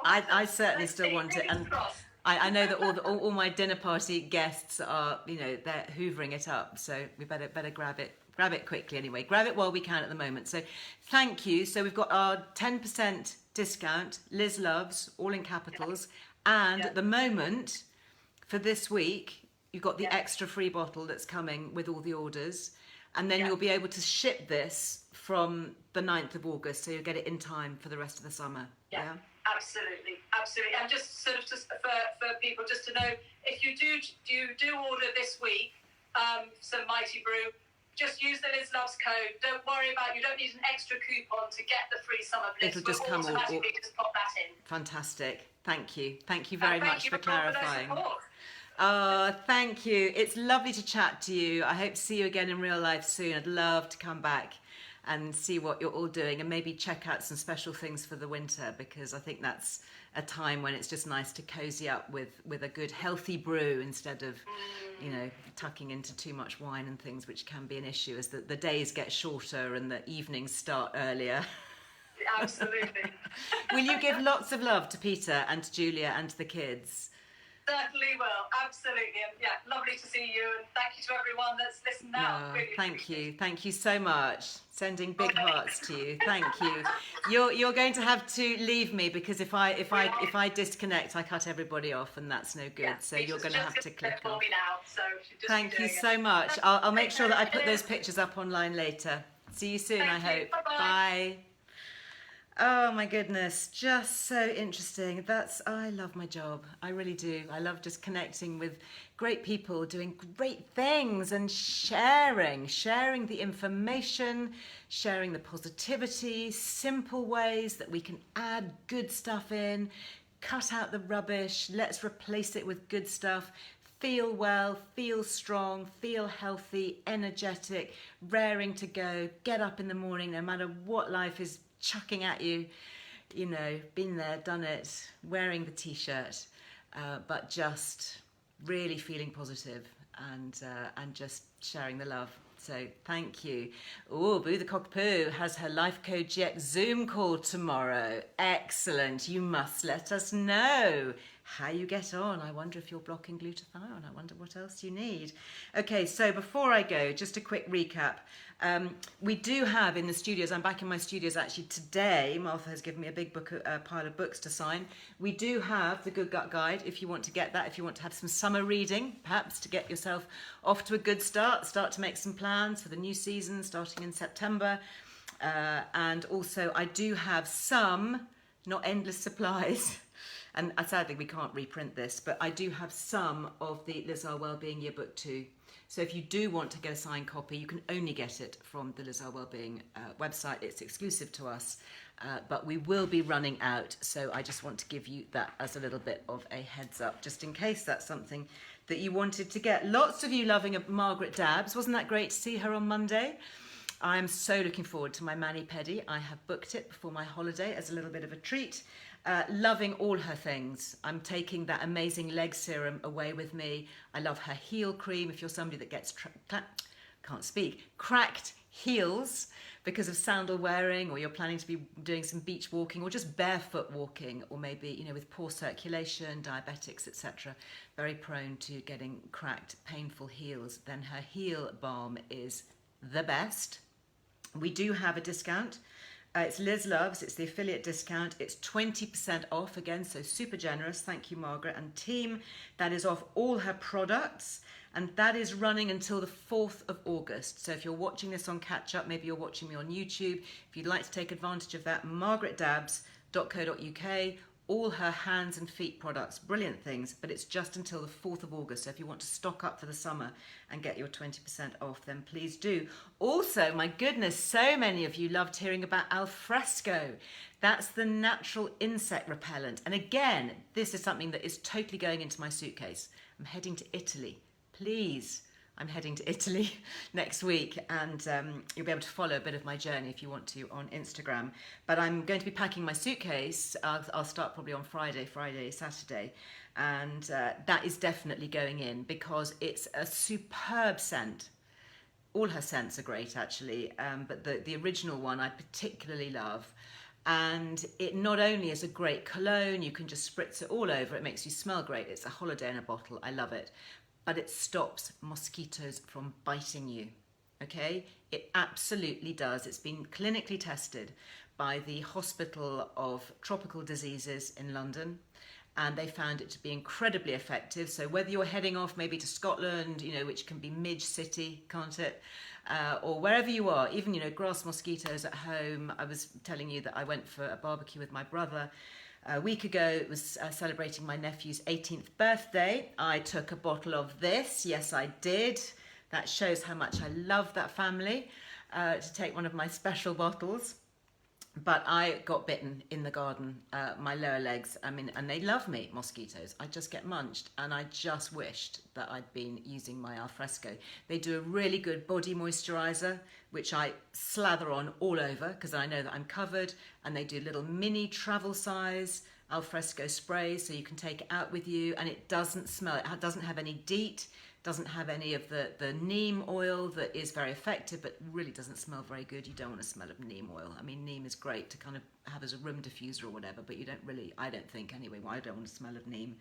[SPEAKER 1] I certainly still want it, and I know that all my dinner party guests are, they're hoovering it up. So we better grab it. Grab it quickly anyway. Grab it while we can at the moment. So thank you. So we've got our 10% discount, Liz Loves, all in capitals. And at the moment, for this week, you've got the extra free bottle that's coming with all the orders. And then you'll be able to ship this from the 9th of August. So you'll get it in time for the rest of the summer.
[SPEAKER 2] Yeah. Absolutely. And just sort of just for people just to know, if you do order this week some Mighty Brew, just use the Liz Loves code. Don't worry about, you don't need an extra coupon to get the free summer bliss.
[SPEAKER 1] It'll just come
[SPEAKER 2] automatically just pop that in.
[SPEAKER 1] Fantastic. Thank you. Thank you very much for clarifying. Oh, thank you. It's lovely to chat to you. I hope to see you again in real life soon. I'd love to come back and see what you're all doing and maybe check out some special things for the winter, because I think that's a time when it's just nice to cozy up with a good healthy brew instead of, you know, tucking into too much wine and things, which can be an issue as the days get shorter and the evenings start earlier.
[SPEAKER 2] Absolutely.
[SPEAKER 1] Will you give lots of love to Peter and to Julia and to the kids?
[SPEAKER 2] Certainly will, absolutely. And yeah, lovely to see you, and thank you to everyone that's listened now.
[SPEAKER 1] No,
[SPEAKER 2] Really
[SPEAKER 1] thank you so much. Sending big hearts to you. Thank you. You're going to have to leave me, because if I disconnect, I cut everybody off, and that's no good.
[SPEAKER 2] Yeah,
[SPEAKER 1] so you're going to have to click off.
[SPEAKER 2] Me now, so just
[SPEAKER 1] Thank you so much. I'll make sure that I put those pictures up online later. See you soon, I hope.
[SPEAKER 2] Bye-bye.
[SPEAKER 1] Bye. Oh my goodness, just so interesting. I love my job. I really do. I love just connecting with great people, doing great things, and sharing the information, sharing the positivity, simple ways that we can add good stuff in, cut out the rubbish, let's replace it with good stuff. Feel well, feel strong, feel healthy, energetic, raring to go, get up in the morning no matter what life is chucking at you, you know, been there, done it, wearing the t-shirt, but just really feeling positive and just sharing the love. So thank you. Oh, Boo the Cockapoo has her Life Coach X Zoom call tomorrow. Excellent. You must let us know how you get on. I wonder if you're blocking glutathione. I wonder what else you need. Okay, so before I go, just a quick recap. We do have in the studios, I'm back in my studios actually today. Martha has given me a big pile of books to sign. We do have the Good Gut Guide if you want to get that, if you want to have some summer reading, perhaps to get yourself off to a good start to make some plans for the new season starting in September. And also I do have some, not endless supplies, and sadly we can't reprint this, but I do have some of the Earle Wellbeing Yearbook 2. So if you do want to get a signed copy, you can only get it from the Earle Wellbeing website. It's exclusive to us, but we will be running out. So I just want to give you that as a little bit of a heads up, just in case that's something that you wanted to get. Lots of you loving Margaret Dabbs. Wasn't that great to see her on Monday? I'm so looking forward to my mani-pedi. I have booked it before my holiday as a little bit of a treat. Loving all her things. I'm taking that amazing leg serum away with me. I love her heel cream. If you're somebody that gets cracked heels because of sandal wearing, or you're planning to be doing some beach walking or just barefoot walking, or maybe, you know, with poor circulation, diabetics, etc., very prone to getting cracked, painful heels, then her heel balm is the best. We do have a discount. It's Liz Loves, it's the affiliate discount. It's 20% off again, so super generous. Thank you, Margaret and team. That is off all her products, and that is running until the 4th of August. So if you're watching this on catch up, maybe you're watching me on YouTube, if you'd like to take advantage of that, margaretdabbs.co.uk. All her hands and feet products, brilliant things, but it's just until the 4th of August. So if you want to stock up for the summer and get your 20% off, then please do. Also, my goodness, so many of you loved hearing about Alfresco. That's the natural insect repellent. And again, this is something that is totally going into my suitcase. I'm heading to Italy. Please, I'm heading to Italy next week, and you'll be able to follow a bit of my journey if you want to on Instagram. But I'm going to be packing my suitcase. I'll start probably on Friday, Saturday, and that is definitely going in because it's a superb scent. All her scents are great, actually, but the original one I particularly love. And it not only is a great cologne, you can just spritz it all over. It makes you smell great. It's a holiday in a bottle. I love it. But it stops mosquitoes from biting you, okay? It absolutely does. It's been clinically tested by the Hospital of Tropical Diseases in London, and they found it to be incredibly effective. So whether you're heading off maybe to Scotland, you know, which can be Midge City, can't it? Or wherever you are, even, you know, grass mosquitoes at home. I was telling you that I went for a barbecue with my brother a week ago. It was celebrating my nephew's 18th birthday. I took a bottle of this. Yes, I did. That shows how much I love that family, to take one of my special bottles. But I got bitten in the garden, my lower legs. I mean, and they love me, mosquitoes. I just get munched, and I just wished that I'd been using my Alfresco. They do a really good body moisturizer, which I slather on all over because I know that I'm covered. And they do little mini travel size Alfresco sprays, so you can take it out with you, and it doesn't smell. It doesn't have any DEET. Doesn't have any of the neem oil that is very effective, but really doesn't smell very good. You don't want to smell of neem oil. I mean, neem is great to kind of have as a room diffuser or whatever, but you don't really, I don't think anyway, well, I don't want to smell of neem.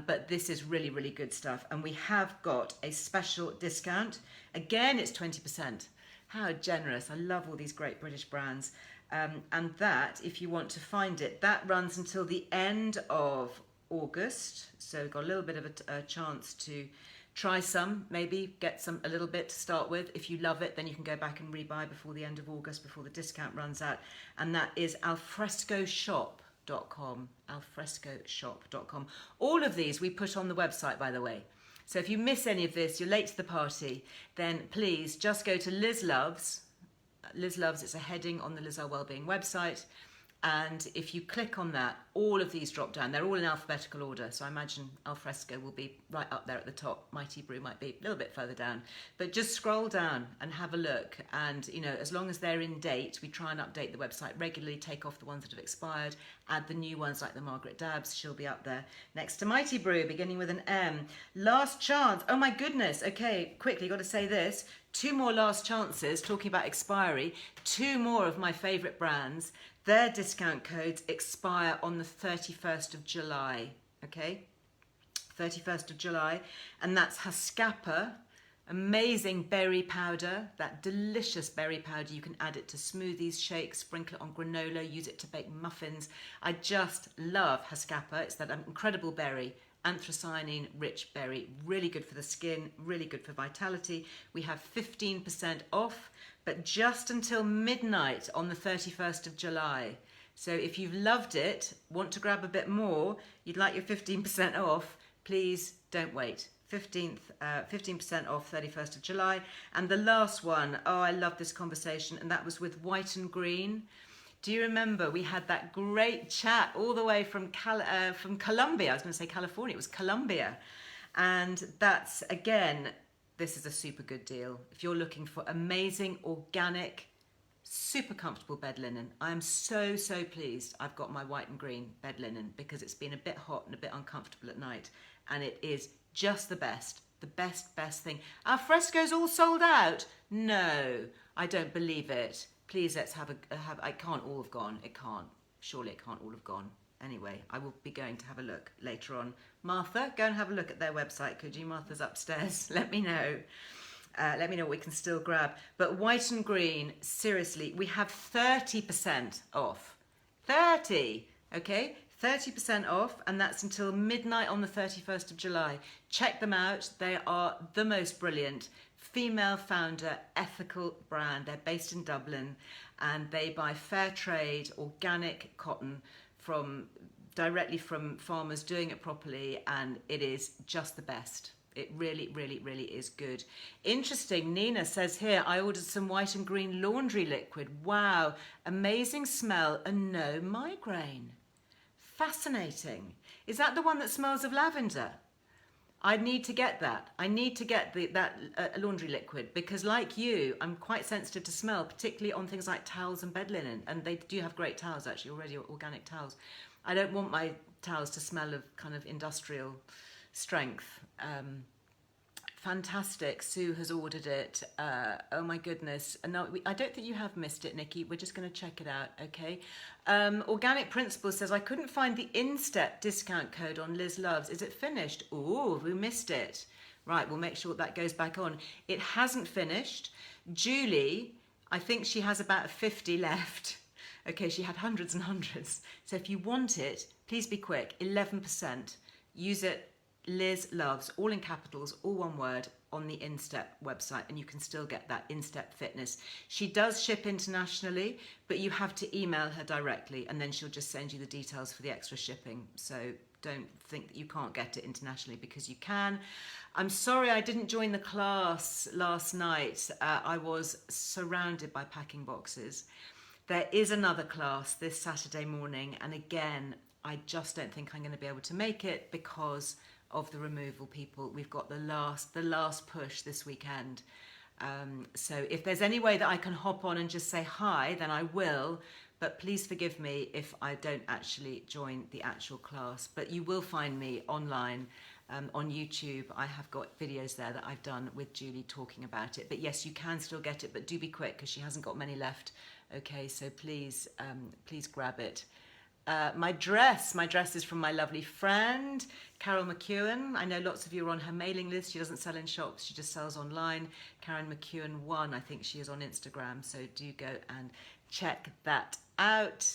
[SPEAKER 1] But this is really, really good stuff. And we have got a special discount. Again, it's 20%. How generous. I love all these great British brands. And that, if you want to find it, that runs until the end of August. So we've got a little bit of a chance to try some, maybe get some a little bit to start with. If you love it, then you can go back and rebuy before the end of August, before the discount runs out. And that is alfrescoshop.com, alfrescoshop.com. All of these we put on the website, by the way. So if you miss any of this, you're late to the party, then please just go to Liz Loves. Liz Loves, it's a heading on the Earle Wellbeing website. And if you click on that, all of these drop down. They're all in alphabetical order. So I imagine Alfresco will be right up there at the top. Mighty Brew might be a little bit further down. But just scroll down and have a look. And, you know, as long as they're in date, we try and update the website regularly, take off the ones that have expired, add the new ones like the Margaret Dabbs. She'll be up there next to Mighty Brew, beginning with an M. Last chance. Oh, my goodness. Okay, quickly, got to say this. 2 more last chances, talking about expiry. 2 more of my favourite brands. Their discount codes expire on the 31st of July, okay? 31st of July. And that's Haskapa, amazing berry powder, that delicious berry powder. You can add it to smoothies, shakes, sprinkle it on granola, use it to bake muffins. I just love Haskapa. It's that incredible berry, anthocyanin rich berry, really good for the skin, really good for vitality. We have 15% off, but just until midnight on the 31st of July. So if you've loved it, want to grab a bit more, you'd like your 15% off, please don't wait. 15% off 31st of July. And the last one, oh, I love this conversation, and that was with White and Green. Do you remember we had that great chat all the way from Colombia? I was going to say California, it was Colombia. And that's, again, this is a super good deal. If you're looking for amazing, organic, super comfortable bed linen, I am so, so pleased I've got my White and Green bed linen, because it's been a bit hot and a bit uncomfortable at night. And it is just the best thing. Alfresco's all sold out? No, I don't believe it. Please, let's have it can't all have gone. It can't. Surely it can't all have gone. Anyway, I will be going to have a look later on. Martha, go and have a look at their website, could you? Martha's upstairs. Let me know. Let me know what we can still grab. But White and Green, seriously, we have 30% off. 30, okay? 30% off, and that's until midnight on the 31st of July. Check them out. They are the most brilliant female founder, ethical brand. They're based in Dublin, and they buy fair trade, organic cotton directly from farmers doing it properly, and it is just the best. It really, really, really is good. Interesting, Nina says here, I ordered some White and Green laundry liquid. Wow, amazing smell and no migraine. Fascinating. Is that the one that smells of lavender? I need to get that. I need to get that laundry liquid, because like you, I'm quite sensitive to smell, particularly on things like towels and bed linen. And they do have great towels, actually, already organic towels. I don't want my towels to smell of kind of industrial strength. Fantastic. Sue has ordered it. Oh my goodness. No, I don't think you have missed it, Nikki. We're just going to check it out, okay? Organic Principle says, I couldn't find the Instep discount code on Liz Loves. Is it finished? Ooh, we missed it. Right, we'll make sure that goes back on. It hasn't finished. Julie, I think she has about 50 left. Okay, she had hundreds and hundreds. So if you want it, please be quick. 11%. Use it. Liz Loves, all in capitals, all one word, on the Instep website, and you can still get that Instep Fitness. She does ship internationally, but you have to email her directly, and then she'll just send you the details for the extra shipping. So don't think that you can't get it internationally, because you can. I'm sorry I didn't join the class last night. I was surrounded by packing boxes. There is another class this Saturday morning, and again, I just don't think I'm going to be able to make it because of the removal people. We've got the last push this weekend. So if there's any way that I can hop on and just say hi, then I will. But please forgive me if I don't actually join the actual class. But you will find me online on YouTube. I have got videos there that I've done with Julie talking about it. But yes, you can still get it, but do be quick because she hasn't got many left. Okay, so please grab it. My dress is from my lovely friend Carol McEwen. I know lots of you are on her mailing list. She doesn't sell in shops, she just sells online. Karen McEwen 1, I think she is on Instagram, so do go and check that out.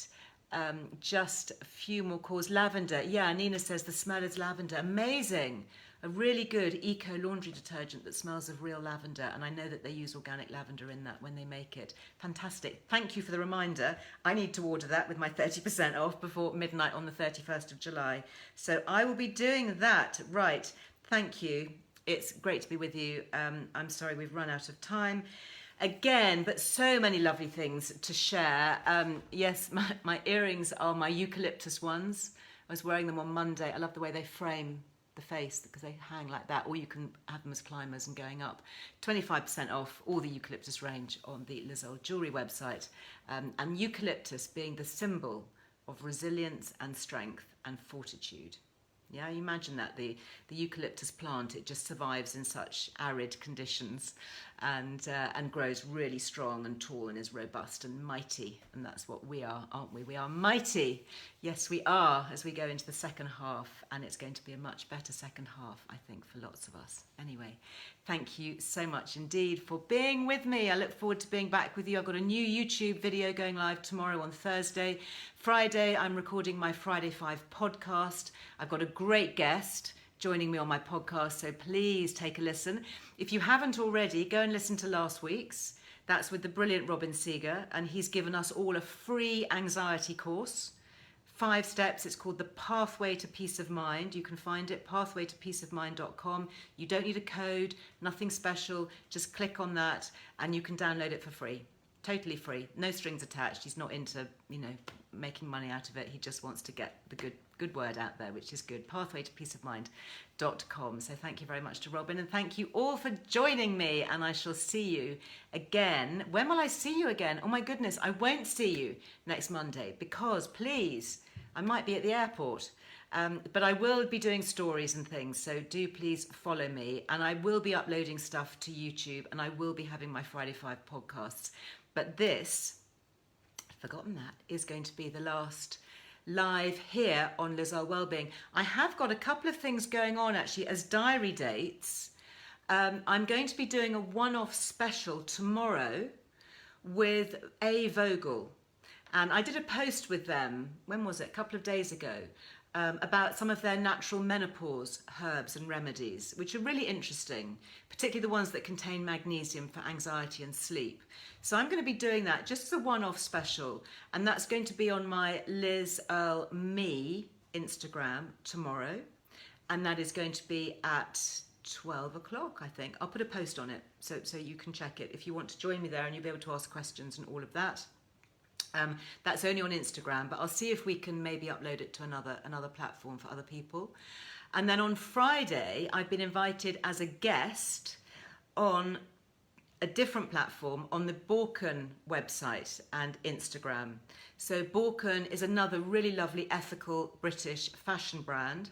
[SPEAKER 1] Just a few more calls. Lavender, yeah, Nina says the smell is lavender. Amazing. A really good eco laundry detergent that smells of real lavender, and I know that they use organic lavender in that when they make it. Fantastic. Thank you for the reminder. I need to order that with my 30% off before midnight on the 31st of July. So I will be doing that. Right. Thank you. It's great to be with you. I'm sorry we've run out of time again, but so many lovely things to share. Yes, my earrings are my eucalyptus ones. I was wearing them on Monday. I love the way they frame the face because they hang like that, or you can have them as climbers and going up. 25% off all the eucalyptus range on the Liz Earle Jewellery website, and eucalyptus being the symbol of resilience and strength and fortitude. Yeah, you imagine that the eucalyptus plant, it just survives in such arid conditions and grows really strong and tall and is robust and mighty, and that's what we are, aren't we? We are mighty. Yes, we are, as we go into the second half, and it's going to be a much better second half, I think, for lots of us. Anyway, thank you so much indeed for being with me. I look forward to being back with you. I've got a new YouTube video going live tomorrow on Thursday. Friday, I'm recording my Friday 5 podcast. I've got a great guest joining me on my podcast, so please take a listen. If you haven't already, go and listen to last week's. That's with the brilliant Robin Seeger, and he's given us all a free anxiety course. 5 steps. It's called The Pathway to Peace of Mind. You can find it, pathwaytopeaceofmind.com. You don't need a code, nothing special. Just click on that and you can download it for free. Totally free, no strings attached. He's not into, making money out of it. He just wants to get the good word out there, which is good. Pathwaytopeaceofmind.com. So thank you very much to Robin, and thank you all for joining me, and I shall see you again. When will I see you again? Oh my goodness, I won't see you next Monday because, please, I might be at the airport. But I will be doing stories and things, so do please follow me, and I will be uploading stuff to YouTube, and I will be having my Friday 5 podcasts. But this, I've forgotten that, is going to be the last live here on Liz Earle Wellbeing. I have got a couple of things going on actually as diary dates. I'm going to be doing a one-off special tomorrow with A. Vogel. And I did a post with them, when was it? A couple of days ago, about some of their natural menopause herbs and remedies, which are really interesting, particularly the ones that contain magnesium for anxiety and sleep. So I'm going to be doing that just as a one-off special, and that's going to be on my Liz Earle Me Instagram tomorrow, and that is going to be at 12 o'clock, I think. I'll put a post on it so you can check it if you want to join me there, and you'll be able to ask questions and all of that. That's only on Instagram, but I'll see if we can maybe upload it to another platform for other people. And then on Friday, I've been invited as a guest on a different platform on the Borken website and Instagram. So Borken is another really lovely ethical British fashion brand.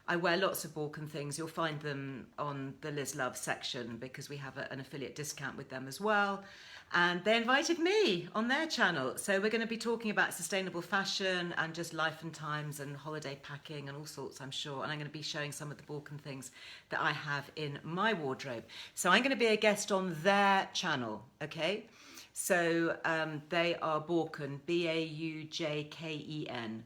[SPEAKER 1] I wear lots of Borken things. You'll find them on the Liz Love section because we have an affiliate discount with them as well. And they invited me on their channel. So we're going to be talking about sustainable fashion and just life and times and holiday packing and all sorts, I'm sure. And I'm going to be showing some of the Borken things that I have in my wardrobe. So I'm going to be a guest on their channel, okay? So they are Borken, Baujken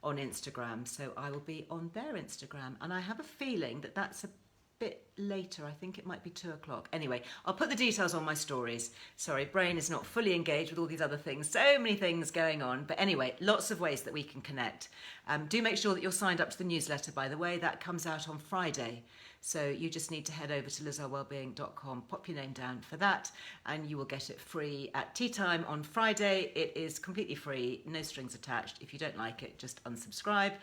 [SPEAKER 1] on Instagram. So I will be on their Instagram. And I have a feeling that that's a bit later. I think it might be 2 o'clock. Anyway, I'll put the details on my stories. Sorry, brain is not fully engaged with all these other things. So many things going on. But anyway, lots of ways that we can connect. Do make sure that you're signed up to the newsletter, by the way. That comes out on Friday. So you just need to head over to lizearlewellbeing.com, pop your name down for that, and you will get it free at tea time on Friday. It is completely free, no strings attached. If you don't like it, just unsubscribe.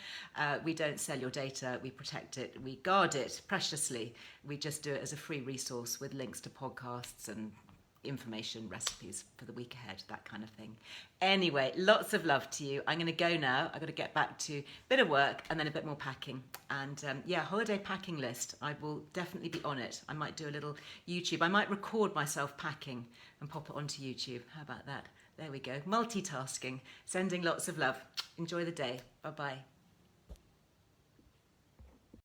[SPEAKER 1] We don't sell your data, we protect it, we guard it preciously. We just do it as a free resource with links to podcasts and information, recipes for the week ahead, that kind of thing. Anyway, lots of love to you. I'm going to go now. I've got to get back to a bit of work and then a bit more packing. And holiday packing list. I will definitely be on it. I might do a little YouTube. I might record myself packing and pop it onto YouTube. How about that? There we go. Multitasking. Sending lots of love. Enjoy the day. Bye-bye.